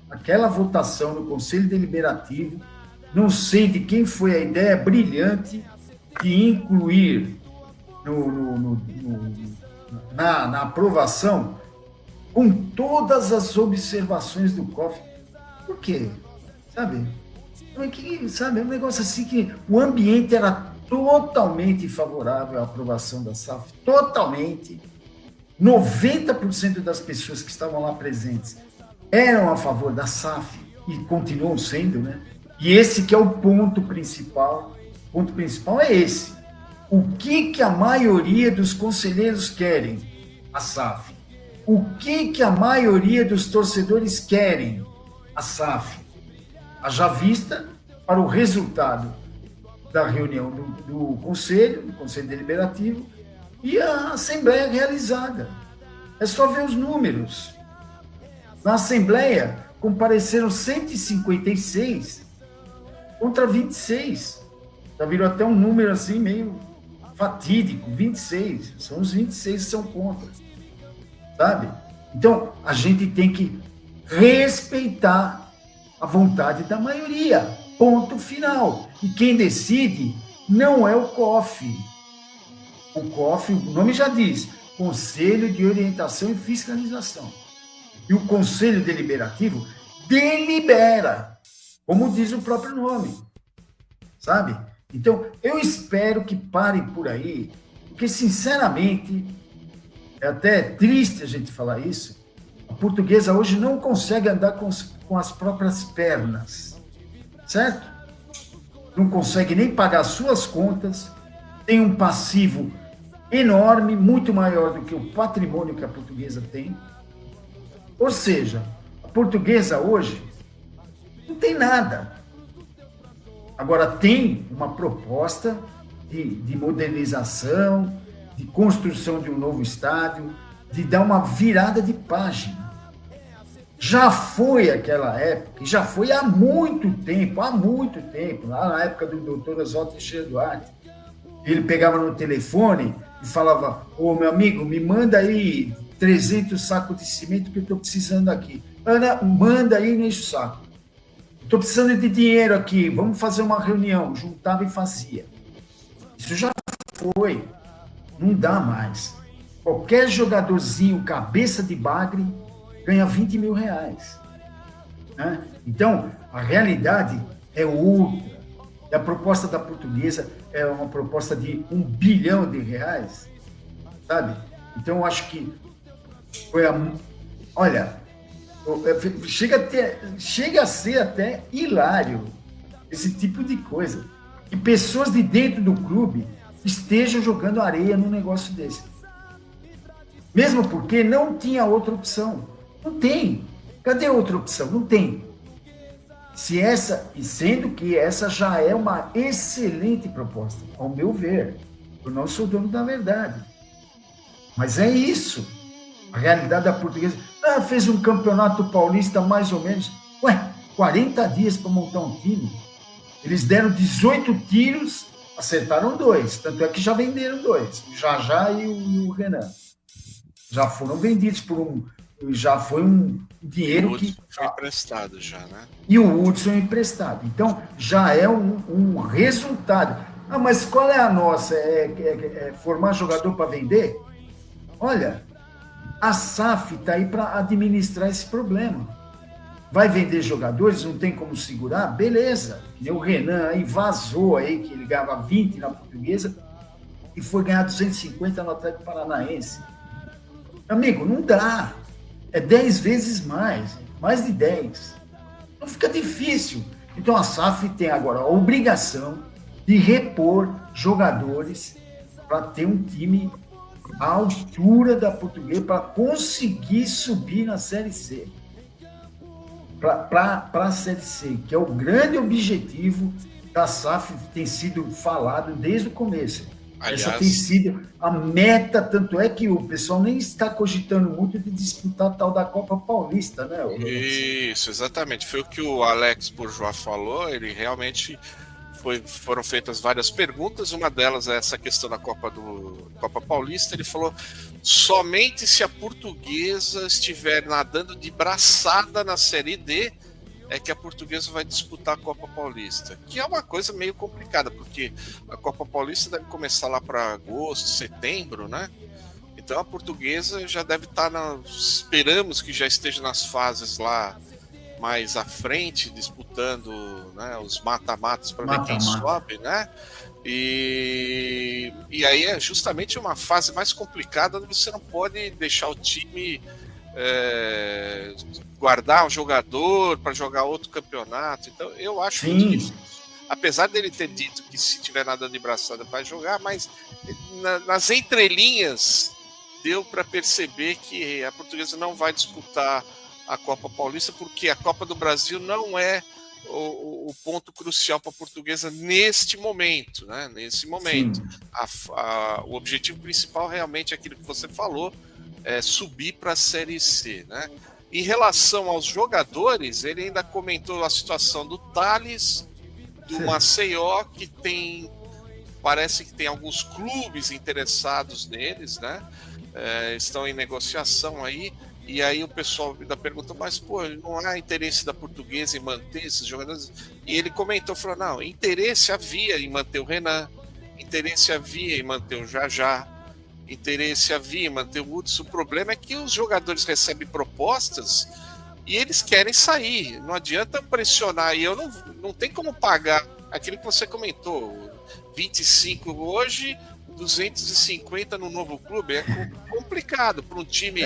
aquela votação no Conselho Deliberativo. Não sei de quem foi a ideia brilhante de incluir na aprovação com todas as observações do COF. Por quê? Sabe? É um negócio assim que o ambiente era totalmente favorável à aprovação da SAF, totalmente. 90% das pessoas que estavam lá presentes eram a favor da SAF e continuam sendo, né? E esse que é o ponto principal. O ponto principal é esse. O que a maioria dos conselheiros querem? A SAF. O que a maioria dos torcedores querem? A SAF. Haja vista para o resultado da reunião do Conselho Deliberativo e a Assembleia realizada. É só ver os números. Na Assembleia, compareceram 156 contra 26. Já virou até um número assim meio fatídico, 26. São os 26 que são contra. Sabe? Então, a gente tem que respeitar a vontade da maioria. Ponto final. E quem decide não é o COF. O COF, o nome já diz, Conselho de Orientação e Fiscalização. E o Conselho Deliberativo delibera, como diz o próprio nome. Sabe? Então, eu espero que parem por aí, porque, sinceramente, é até triste a gente falar isso, a Portuguesa hoje não consegue andar com as próprias pernas, certo? Não consegue nem pagar suas contas, tem um passivo enorme, muito maior do que o patrimônio que a Portuguesa tem. Ou seja, a Portuguesa hoje não tem nada. Agora tem uma proposta de modernização, de construção de um novo estádio, de dar uma virada de página. Já foi aquela época, já foi há muito tempo, lá na época do doutor Oswaldo Teixeira Duarte. Ele pegava no telefone e falava: ô, meu amigo, me manda aí 300 sacos de cimento que eu estou precisando aqui. Ana, manda aí e enche o saco. Estou precisando de dinheiro aqui, vamos fazer uma reunião. Juntava e fazia. Isso já foi. Não dá mais. Qualquer jogadorzinho cabeça de bagre ganha 20 mil reais. Né? Então, a realidade é outra. E a proposta da Portuguesa é uma proposta de R$1 bilhão, sabe? Então, eu acho que foi olha, chega a ser até hilário esse tipo de coisa. E pessoas de dentro do clube estejam jogando areia num negócio desse. Mesmo porque não tinha outra opção. Não tem. Cadê outra opção? Não tem. Sendo que essa já é uma excelente proposta, ao meu ver. Eu não sou dono da verdade. Mas é isso. A realidade da Portuguesa. Fez um campeonato paulista mais ou menos. 40 dias para montar um time. Eles deram 18 tiros, acertaram 2. Tanto é que já venderam 2. O Jajá e o Renan. Já foram vendidos já foi um dinheiro que foi emprestado já, né? E o Hudson emprestado. Então, já é um resultado. Mas qual é a nossa? É formar jogador para vender? Olha, a SAF está aí para administrar esse problema. Vai vender jogadores, não tem como segurar? Beleza. O Renan aí vazou aí, que ele ganhava 20 na Portuguesa e foi ganhar 250 no Atlético Paranaense. Amigo, não dá. É 10 vezes mais de 10. Então fica difícil. Então a SAF tem agora a obrigação de repor jogadores para ter um time à altura da Portuguesa, para conseguir subir na Série C. Para a Série C, que é o grande objetivo da SAF, tem sido falado desde o começo. Aliás, essa tem sido a meta, tanto é que o pessoal nem está cogitando muito de disputar a tal da Copa Paulista, né? Isso, exatamente. Foi o que o Alex Bourgeois falou, ele realmente foram feitas várias perguntas, uma delas é essa questão da Copa Paulista. Ele falou: somente se a Portuguesa estiver nadando de braçada na Série D é que a Portuguesa vai disputar a Copa Paulista, que é uma coisa meio complicada, porque a Copa Paulista deve começar lá para agosto, setembro, né? Então a Portuguesa já deve estar esperamos que já esteja nas fases lá mais à frente, disputando, né, os mata-matas para ver quem sobe, né? E aí é justamente uma fase mais complicada, onde você não pode deixar o time guardar um jogador para jogar outro campeonato. Então eu acho muito difícil. Apesar dele ter dito que se tiver nada de braçada vai jogar, mas nas entrelinhas deu para perceber que a Portuguesa não vai disputar a Copa Paulista, porque a Copa do Brasil não é o ponto crucial para a Portuguesa neste momento, né? Nesse momento. O objetivo principal realmente é aquilo que você falou, é subir para a Série C, né? Em relação aos jogadores, ele ainda comentou a situação do Thales, do Maceió, que parece que tem alguns clubes interessados neles, né? Estão em negociação aí, e aí o pessoal ainda perguntou, mas pô, não há interesse da Portuguesa em manter esses jogadores? E ele comentou, falou, não, interesse havia em manter o Renan, interesse havia em manter o Jajá, interesse havia em manter o Hudson. O problema é que os jogadores recebem propostas e eles querem sair, não adianta pressionar, e eu não tem como pagar aquilo que você comentou, 25 hoje, 250 no novo clube, é complicado para um time,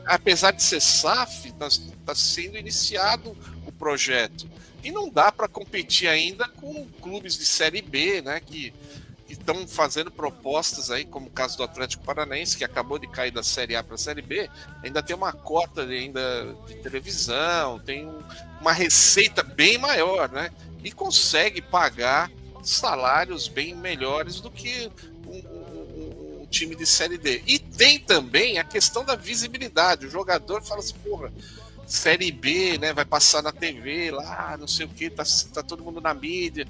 apesar de ser SAF, está sendo iniciado o projeto, e não dá para competir ainda com clubes de Série B, né, que estão fazendo propostas aí, como o caso do Atlético Paranaense, que acabou de cair da Série A para a Série B, ainda tem uma cota ainda de televisão, tem uma receita bem maior, né? E consegue pagar salários bem melhores do que um time de Série D. E tem também a questão da visibilidade. O jogador fala assim, porra, Série B, né? Vai passar na TV lá, não sei o que, tá todo mundo na mídia.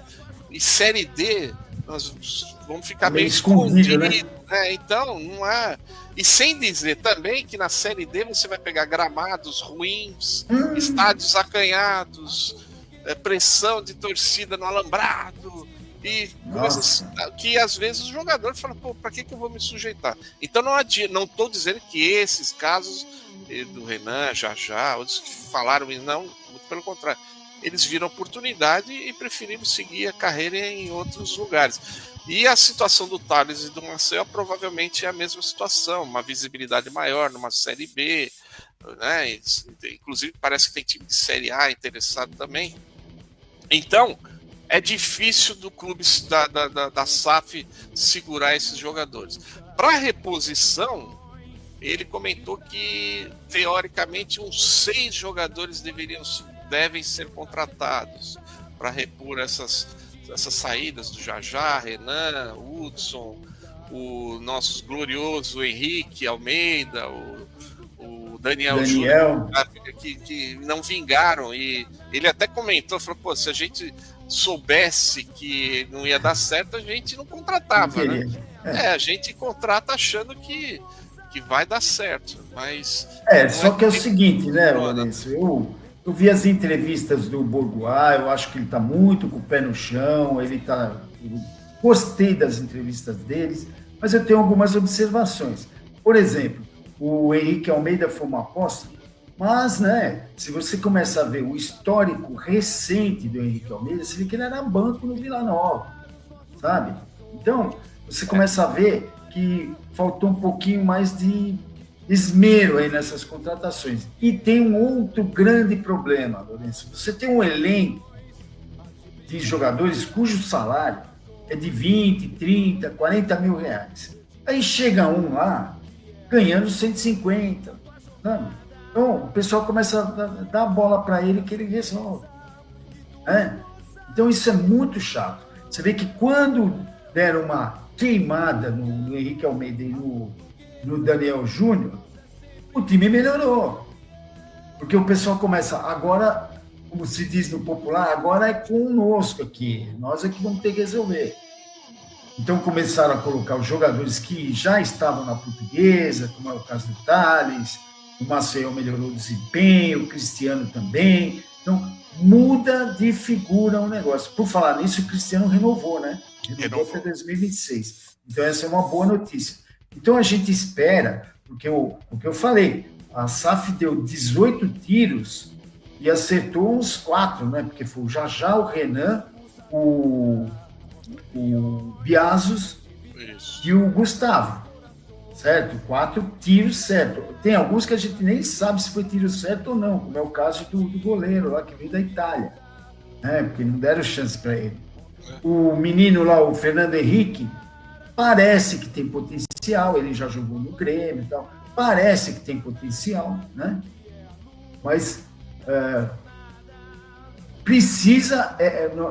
E Série D, nós vamos ficar meio escondido, né? Então, não é. E sem dizer também que na Série D você vai pegar gramados ruins, estádios acanhados, pressão de torcida no alambrado, e coisas que às vezes o jogador fala, pô, pra que eu vou me sujeitar? Então não estou dizendo que esses casos do Renan, Jajá, outros que falaram, não, muito pelo contrário. Eles viram oportunidade e preferiram seguir a carreira em outros lugares. E a situação do Thales e do Maceió provavelmente é a mesma situação, uma visibilidade maior numa Série B, né? Inclusive parece que tem time de Série A interessado também. Então, é difícil do clube da SAF segurar esses jogadores. Para reposição, ele comentou que, teoricamente, uns 6 jogadores devem ser contratados para repor essas saídas do Jajá, Renan, Hudson, o nosso glorioso Henrique Almeida, o Daniel Júnior, que não vingaram. E ele até comentou, falou, pô, se a gente soubesse que não ia dar certo, a gente não contratava, né? A gente contrata achando que vai dar certo, mas... Só que é o seguinte, né, Lourenço, eu vi as entrevistas do Borgoá, eu acho que ele está muito com o pé no chão, eu gostei das entrevistas deles, mas eu tenho algumas observações. Por exemplo, o Henrique Almeida foi uma aposta, mas, né, se você começa a ver o histórico recente do Henrique Almeida, você vê que ele era banco no Vila Nova, sabe? Então, você começa a ver que faltou um pouquinho mais de esmero aí nessas contratações. E tem um outro grande problema, Lourenço. Você tem um elenco de jogadores cujo salário é de 20, 30, 40 mil reais. Aí chega um lá ganhando 150, sabe? Então, o pessoal começa a dar a bola para ele que ele resolve. Né? Então, isso é muito chato. Você vê que quando deram uma queimada no Henrique Almeida e no Daniel Júnior, o time melhorou. Porque o pessoal começa, agora, como se diz no popular, agora é conosco aqui, nós é que vamos ter que resolver. Então começaram a colocar os jogadores que já estavam na Portuguesa, como é o caso do Thales, o Maceió melhorou o desempenho, o Cristiano também. Então muda de figura o negócio. Por falar nisso, o Cristiano renovou, né? Renovou para 2026. Então essa é uma boa notícia. Então a gente espera, porque o que eu falei, a SAF deu 18 tiros e acertou uns 4, né? Porque foi o Jajá, o Renan, o o Biazos Isso. e o Gustavo, certo? 4 tiros certos. Tem alguns que a gente nem sabe se foi tiro certo ou não, como é o caso do goleiro lá que veio da Itália, né? Porque não deram chance para ele. O menino lá, o Fernando Henrique, parece que tem potencial, ele já jogou no Grêmio e tal, parece que tem potencial, né? Mas precisa,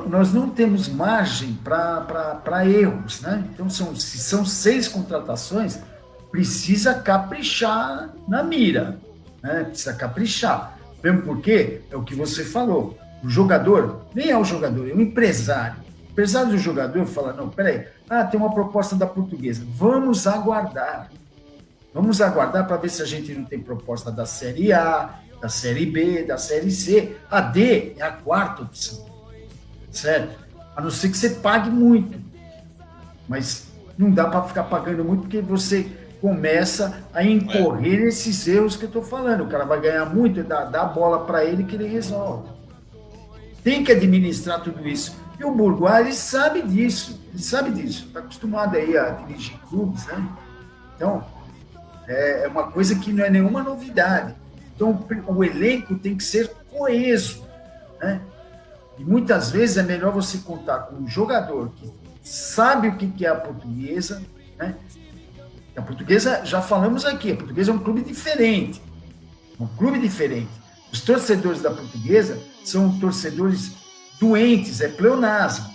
nós não temos margem para erros, né? Então, se são 6 contratações, precisa caprichar na mira, né? Precisa caprichar. Mesmo porque, é o que você falou, o jogador, nem é o jogador, é o empresário. O empresário do jogador fala, não, peraí, tem uma proposta da Portuguesa, vamos aguardar para ver se a gente não tem proposta da Série A, da Série B, da Série C. A D é a 4ª opção, certo? A não ser que você pague muito. Mas não dá para ficar pagando muito, porque você começa a incorrer nesses erros que eu estou falando. O cara vai ganhar muito, dá a bola para ele que ele resolve. Tem que administrar tudo isso. E o Burguá, ele sabe disso. Está acostumado aí a dirigir clubes, né? Então, é uma coisa que não é nenhuma novidade. Então, o elenco tem que ser coeso, né? E muitas vezes é melhor você contar com um jogador que sabe o que é a Portuguesa, né? A Portuguesa, já falamos aqui, a Portuguesa é um clube diferente. Os torcedores da Portuguesa são torcedores doentes, é pleonasmo.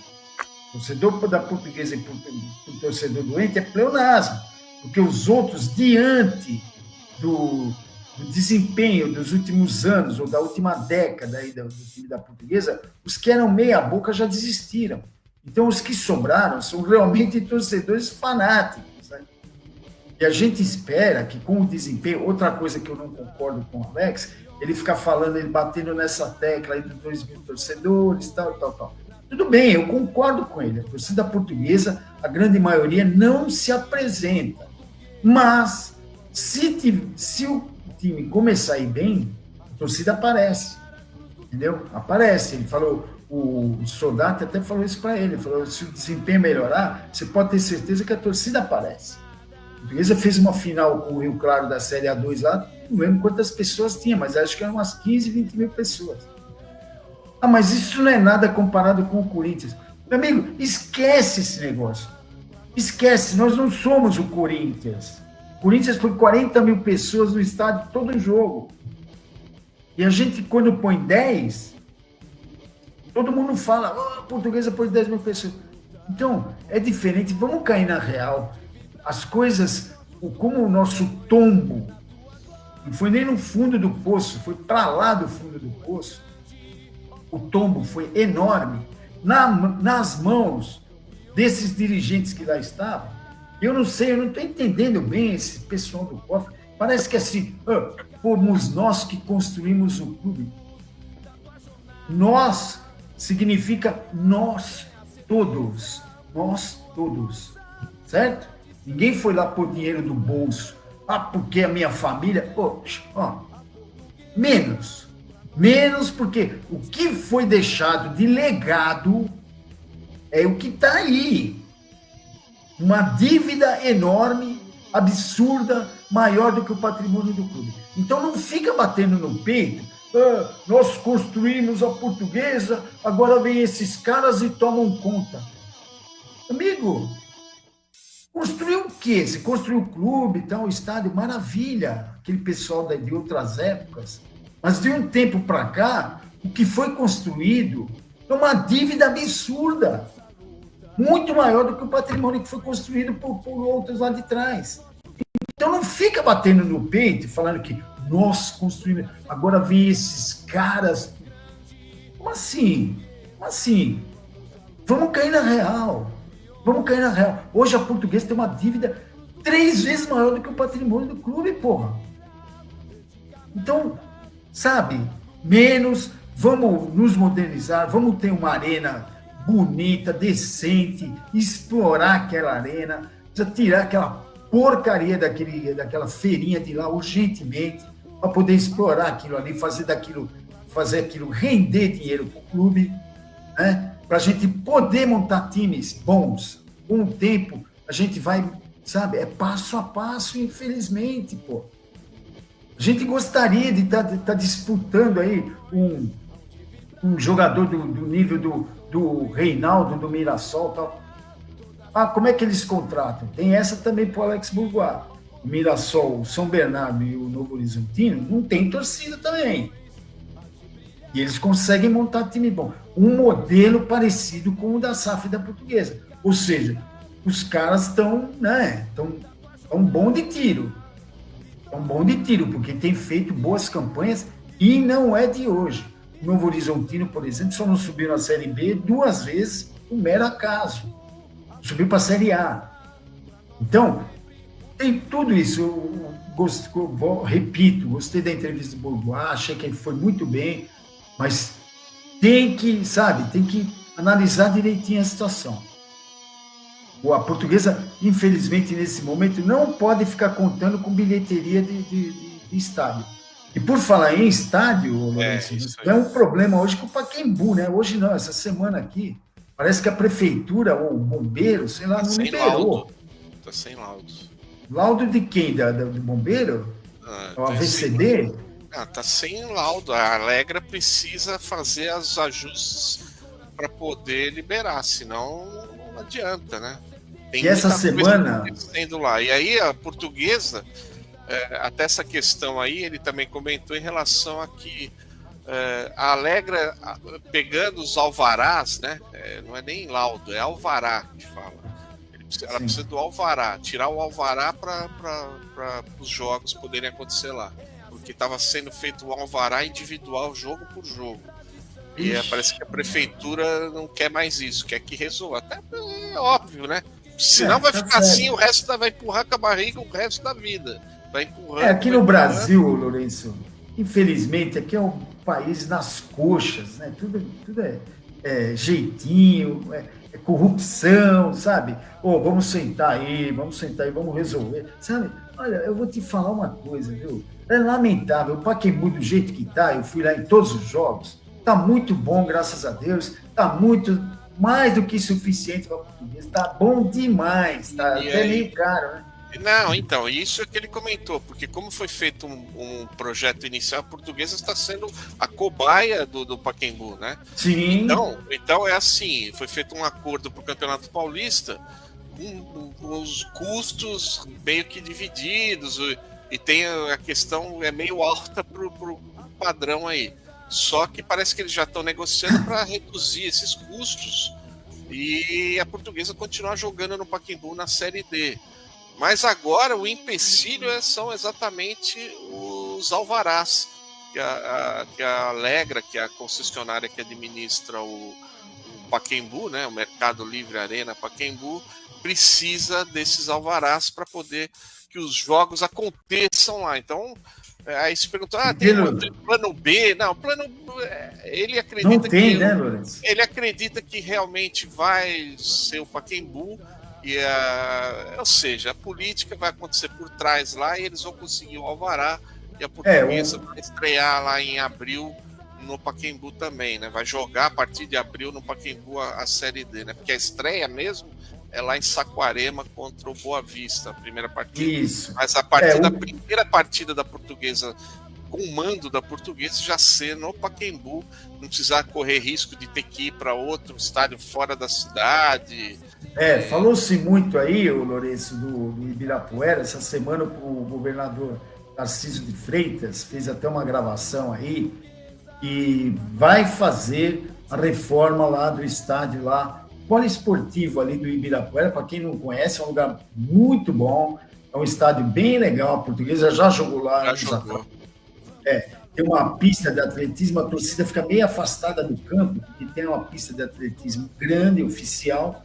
O torcedor da Portuguesa e o torcedor doente é pleonasmo, porque os outros, diante do desempenho dos últimos anos, ou da última década aí do time da Portuguesa, os que eram meia boca já desistiram. Então, os que sobraram são realmente torcedores fanáticos, né? E a gente espera que, com o desempenho, outra coisa que eu não concordo com o Alex, ele fica falando, ele batendo nessa tecla aí dos 2.000 torcedores, tal. Tudo bem, eu concordo com ele. A torcida portuguesa, a grande maioria, não se apresenta. Mas, se o time começar a ir bem, a torcida aparece. Entendeu? Aparece. Ele falou, o Soldati até falou isso para ele. Ele falou, se o desempenho melhorar, você pode ter certeza que a torcida aparece. A Portuguesa fez uma final com o Rio Claro da Série A2 lá, não lembro quantas pessoas tinha, mas acho que eram umas 15, 20 mil pessoas. Mas isso não é nada comparado com o Corinthians. Meu amigo, esquece esse negócio. Esquece, nós não somos o Corinthians. O Corinthians foi 40 mil pessoas no estádio todo jogo. E a gente, quando põe 10, todo mundo fala, a Portuguesa põe 10 mil pessoas. Então, é diferente, vamos cair na real. As coisas, como o nosso tombo, não foi nem no fundo do poço, foi para lá do fundo do poço. O tombo foi enorme nas mãos desses dirigentes que lá estavam. Eu não sei, eu não estou entendendo bem esse pessoal do cofre. Parece que assim, fomos nós que construímos o clube. Nós significa nós todos, certo? Ninguém foi lá por dinheiro do bolso. Porque a minha família... Menos porque o que foi deixado de legado é o que está aí. Uma dívida enorme, absurda, maior do que o patrimônio do clube. Então não fica batendo no peito, nós construímos a Portuguesa, agora vem esses caras e tomam conta. Amigo, construiu o quê? Você construiu o clube, então, o estádio, maravilha, aquele pessoal de outras épocas. Mas de um tempo para cá, o que foi construído é uma dívida absurda, muito maior do que o patrimônio que foi construído por outros lá de trás. Então não fica batendo no peito e falando que nós construímos, agora vem esses caras. Como assim? Vamos cair na real. Hoje a Portuguesa tem uma dívida 3 vezes maior do que o patrimônio do clube, porra. Então, sabe, vamos nos modernizar, vamos ter uma arena bonita, decente, explorar aquela arena, precisa tirar aquela porcaria daquela feirinha de lá urgentemente, para poder explorar aquilo ali, fazer aquilo render dinheiro para o clube, né? para a gente poder montar times bons. Com o tempo, a gente vai, sabe, é passo a passo, infelizmente, pô. A gente gostaria de estar disputando aí um jogador do nível do Reinaldo, do Mirassol e tal. Ah, como é que eles contratam? Tem essa também para o Alex Bourgois. O Mirassol, o São Bernardo e o Novo Horizontino não tem torcida também. E eles conseguem montar time bom. Um modelo parecido com o da SAF da Portuguesa. Ou seja, os caras estão, né, tão bom de tiro. Tão bom de tiro, porque tem feito boas campanhas e não é de hoje. O Novo Horizontino, por exemplo, só não subiu na Série B 2 vezes por mero acaso. Subiu para a Série A. Então, tem tudo isso. Repito, gostei da entrevista do Bourgois, achei que ele foi muito bem, mas tem que analisar direitinho a situação. A Portuguesa, infelizmente, nesse momento, não pode ficar contando com bilheteria de estádio. E por falar em estádio, Lourenço, é um problema hoje com o Pacaembu, né? Hoje não, essa semana aqui, parece que a prefeitura ou o bombeiro, sei lá, não liberou. Tá sem laudo. Laudo de quem? Do bombeiro? O AVCD? Tá sem laudo. A Alegra precisa fazer os ajustes para poder liberar, senão não adianta, né? Tem e essa semana... lá. E aí a Portuguesa, até essa questão aí, ele também comentou em relação a que a Alegra, pegando os alvarás, né? Não é nem laudo, é alvará que fala. Ela precisa do alvará, tirar o alvará para os jogos poderem acontecer lá. Porque estava sendo feito um alvará individual, jogo por jogo. E parece que a prefeitura não quer mais isso, quer que resolva. Até é óbvio, né? Senão vai ficar assim, o resto vai empurrar com a barriga o resto da vida. Vai empurrando. Aqui no Brasil, Lourenço, infelizmente, aqui é um país nas coxas, né? Tudo é jeitinho, é corrupção, sabe? Vamos sentar aí, vamos resolver. Sabe? Olha, eu vou te falar uma coisa, viu? É lamentável. O Pacaembu, do jeito que tá, eu fui lá em todos os jogos, tá muito bom, graças a Deus, tá muito mais do que suficiente para Portuguesa, tá bom demais, tá até meio caro, né? Não, então, isso é que ele comentou, porque como foi feito um projeto inicial, a Portuguesa está sendo a cobaia do Pacaembu, né? Sim. Então é assim, foi feito um acordo para o Campeonato Paulista com os custos meio que divididos, e tem a questão meio alta pro padrão aí. Só que parece que eles já estão negociando para reduzir esses custos e a Portuguesa continuar jogando no Pacaembu na Série D. Mas agora o empecilho são exatamente os alvarás, que a Alegra, que é a concessionária que administra o Pacaembu, né, o Mercado Livre Arena Pacaembu, precisa desses alvarás para poder que os jogos aconteçam lá. Então, aí se perguntou, tem plano B? Não, plano ele acredita não tem, né, Lourenço? Ele acredita que realmente vai ser o Pacaembu. Ou seja, a política vai acontecer por trás lá e eles vão conseguir o alvará e a Portuguesa vai estrear lá em abril no Pacaembu também, né? Vai jogar a partir de abril no Pacaembu a Série D, né? Porque a estreia mesmo é lá em Saquarema contra o Boa Vista, a primeira partida. Isso. Mas a partir da primeira partida da Portuguesa, com o mando da Portuguesa, já ser no Pacaembu, não precisar correr risco de ter que ir para outro estádio fora da cidade. Falou-se muito aí, o Lourenço, do Ibirapuera. Essa semana o governador Tarcísio de Freitas fez até uma gravação aí e vai fazer a reforma lá do estádio lá, poliesportivo ali do Ibirapuera. Para quem não conhece, é um lugar muito bom, é um estádio bem legal. A Portuguesa já jogou lá. Já jogou. Tem uma pista de atletismo, a torcida fica meio afastada do campo, porque tem uma pista de atletismo grande, oficial.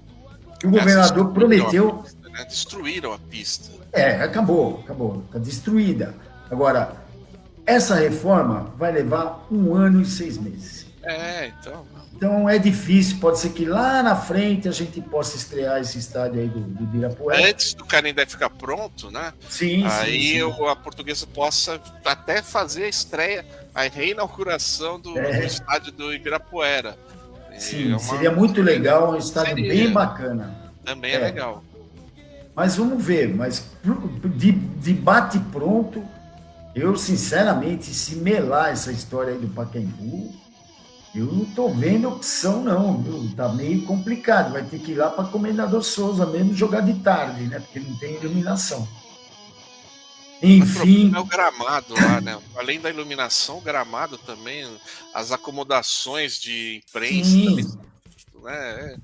E o governador prometeu... Pista, né? Destruíram a pista. Acabou, está destruída. Agora, essa reforma vai levar 1 ano e 6 meses. Então é difícil, pode ser que lá na frente a gente possa estrear esse estádio aí do Ibirapuera. Antes do Canindé ficar pronto, né? Sim. A Portuguesa possa até fazer a estreia, a reinauguração do estádio do Ibirapuera. Sim, uma- seria muito legal, um estádio Seria. bem bacana. Também é legal. Mas vamos ver, mas de bate pronto, eu sinceramente, se melar essa história aí do Pacaembu, eu não tô vendo opção não, viu? Tá meio complicado, vai ter que ir lá para Comendador Souza mesmo jogar de tarde, né? Porque não tem iluminação. Enfim, É o gramado lá, né? Além da iluminação, o gramado também, as acomodações de imprensa sim, também, né?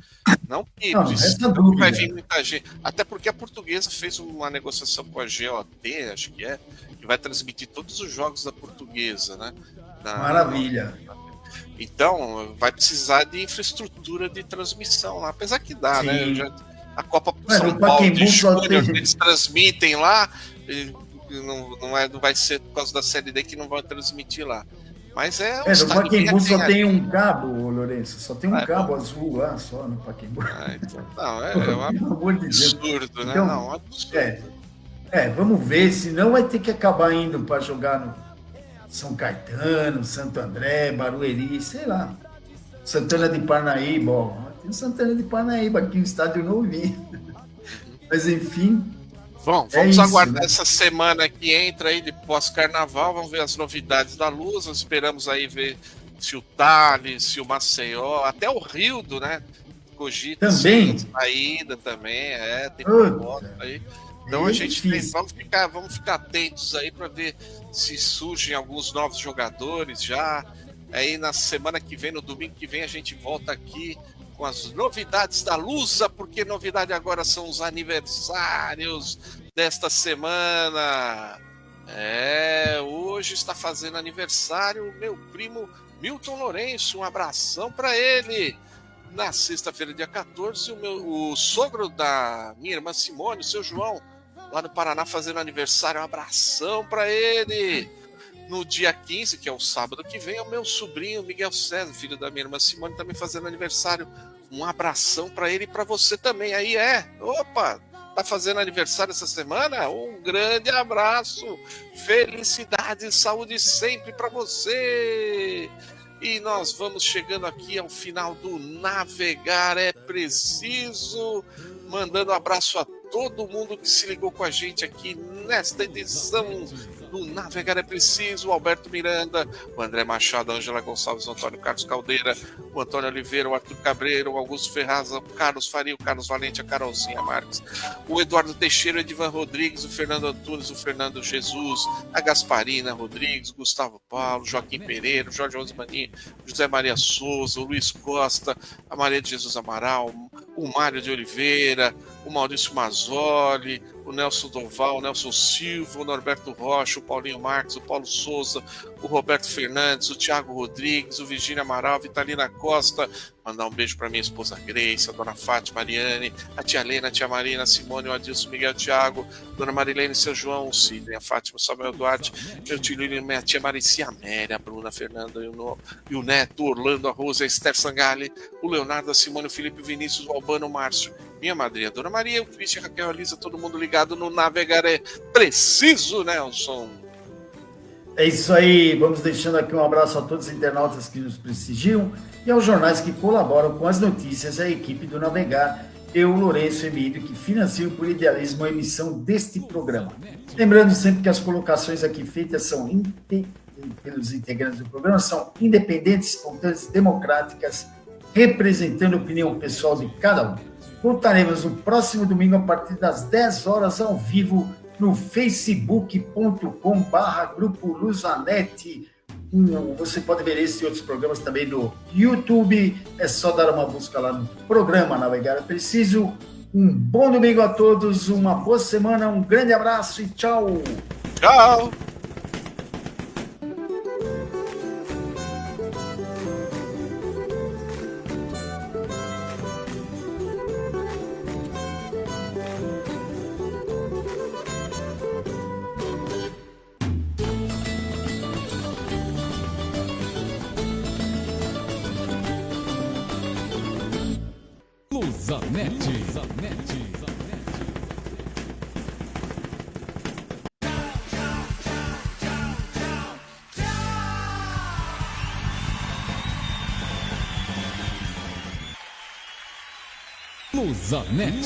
Não que não, precisa, essa não que vai dúvida. vir muita gente. Até porque a Portuguesa fez uma negociação com a GOT, acho que vai transmitir todos os jogos da Portuguesa, né? Maravilha. Então, vai precisar de infraestrutura de transmissão lá, apesar que dá, Sim. né? A Copa Ué, São no Paulo de Pacaembu só Júnior, tem- eles transmitem lá, e não vai ser por causa da Série D que não vão transmitir lá. Mas é um No estádio bem Pacaembu só tem aterradinho. um cabo, ô Lourenço, só tem um Ah, cabo azul lá, só no Pacaembu. Então, não, é um Pelo amor de Deus. absurdo, né? Então, Não, um absurdo. Vamos ver, senão vai ter que acabar indo para jogar no São Caetano, Santo André, Barueri, sei lá. Santana de Parnaíba, ó. Tem Santana de Parnaíba aqui, um estádio novinho. Mas enfim, Bom, É vamos isso, aguardar né? essa semana que entra aí de pós-carnaval, vamos ver as novidades da Luz, esperamos aí ver se o Thales, se o Maceió, até o Rildo, né? Cogita Também? saída também, tem Puta, proposta aí. Então é a gente difícil. vamos ficar atentos aí para ver se surgem alguns novos jogadores já. Aí na semana que vem, no domingo que vem, a gente volta aqui com as novidades da Lusa, porque novidade agora são os aniversários desta semana. Hoje está fazendo aniversário o meu primo Milton Lourenço, um abração para ele. Na sexta-feira, dia 14, o sogro da minha irmã Simone, o seu João, lá no Paraná, fazendo aniversário, um abração para ele. No dia 15, que é o sábado que vem, é o meu sobrinho Miguel César, filho da minha irmã Simone, também fazendo aniversário. Um abração para ele e para você também. Aí opa, tá fazendo aniversário essa semana? Um grande abraço, felicidade e saúde sempre para você. E nós vamos chegando aqui ao final do Navegar é Preciso, mandando um abraço a todo mundo que se ligou com a gente aqui nesta edição do Navegar é Preciso, o Alberto Miranda, o André Machado, a Ângela Gonçalves, o Antônio Carlos Caldeira, o Antônio Oliveira, o Arthur Cabreiro, o Augusto Ferraz, o Carlos Faria, o Carlos Valente, a Carolzinha Marques, o Eduardo Teixeira, o Edivan Rodrigues, o Fernando Antunes, o Fernando Jesus, a Gasparina Rodrigues, Gustavo Paulo, Joaquim Pereira, o Jorge Osmani, José Maria Souza, o Luiz Costa, a Maria de Jesus Amaral, o Mário de Oliveira, o Maurício Mazzoli, o Nelson Doval, o Nelson Silva, o Norberto Rocha, o Paulinho Marques, o Paulo Souza, o Roberto Fernandes, o Thiago Rodrigues, o Virgínia Amaral, a Vitalina Costa. Mandar um beijo para minha esposa Grace, a dona Fátima, Mariane, a tia Helena, a tia Marina, a Simone, o Adilson, Miguel, Thiago, dona Marilene, seu João, o Sidney, a Fátima, o Samuel Duarte, meu tio Lili, minha tia Maricia Amélia, a Bruna, a Fernanda e o Neto, o Orlando, a Rosa, a Esther Sangali, o Leonardo, a Simone, o Felipe, o Vinícius, o Albano, o Márcio, minha madrinha, a dona Maria, o Cristian, a Raquel, a Lisa, todo mundo ligado no Navegar é Preciso, Nelson. É isso aí, vamos deixando aqui um abraço a todos os internautas que nos prestigiam e aos jornais que colaboram com as notícias, a equipe do Navegar, eu, Lourenço Emílio, que financio por idealismo a emissão deste programa. Lembrando sempre que as colocações aqui feitas são pelos integrantes do programa, são independentes, espontâneas, democráticas, representando a opinião pessoal de cada um. Contaremos no próximo domingo, a partir das 10 horas, ao vivo, no facebook.com/Grupo Luzanet. Você pode ver esse e outros programas também no YouTube. É só dar uma busca lá no programa Navegar é Preciso. Um bom domingo a todos, uma boa semana, um grande abraço e tchau! Tchau! Luzanet. Luzanet.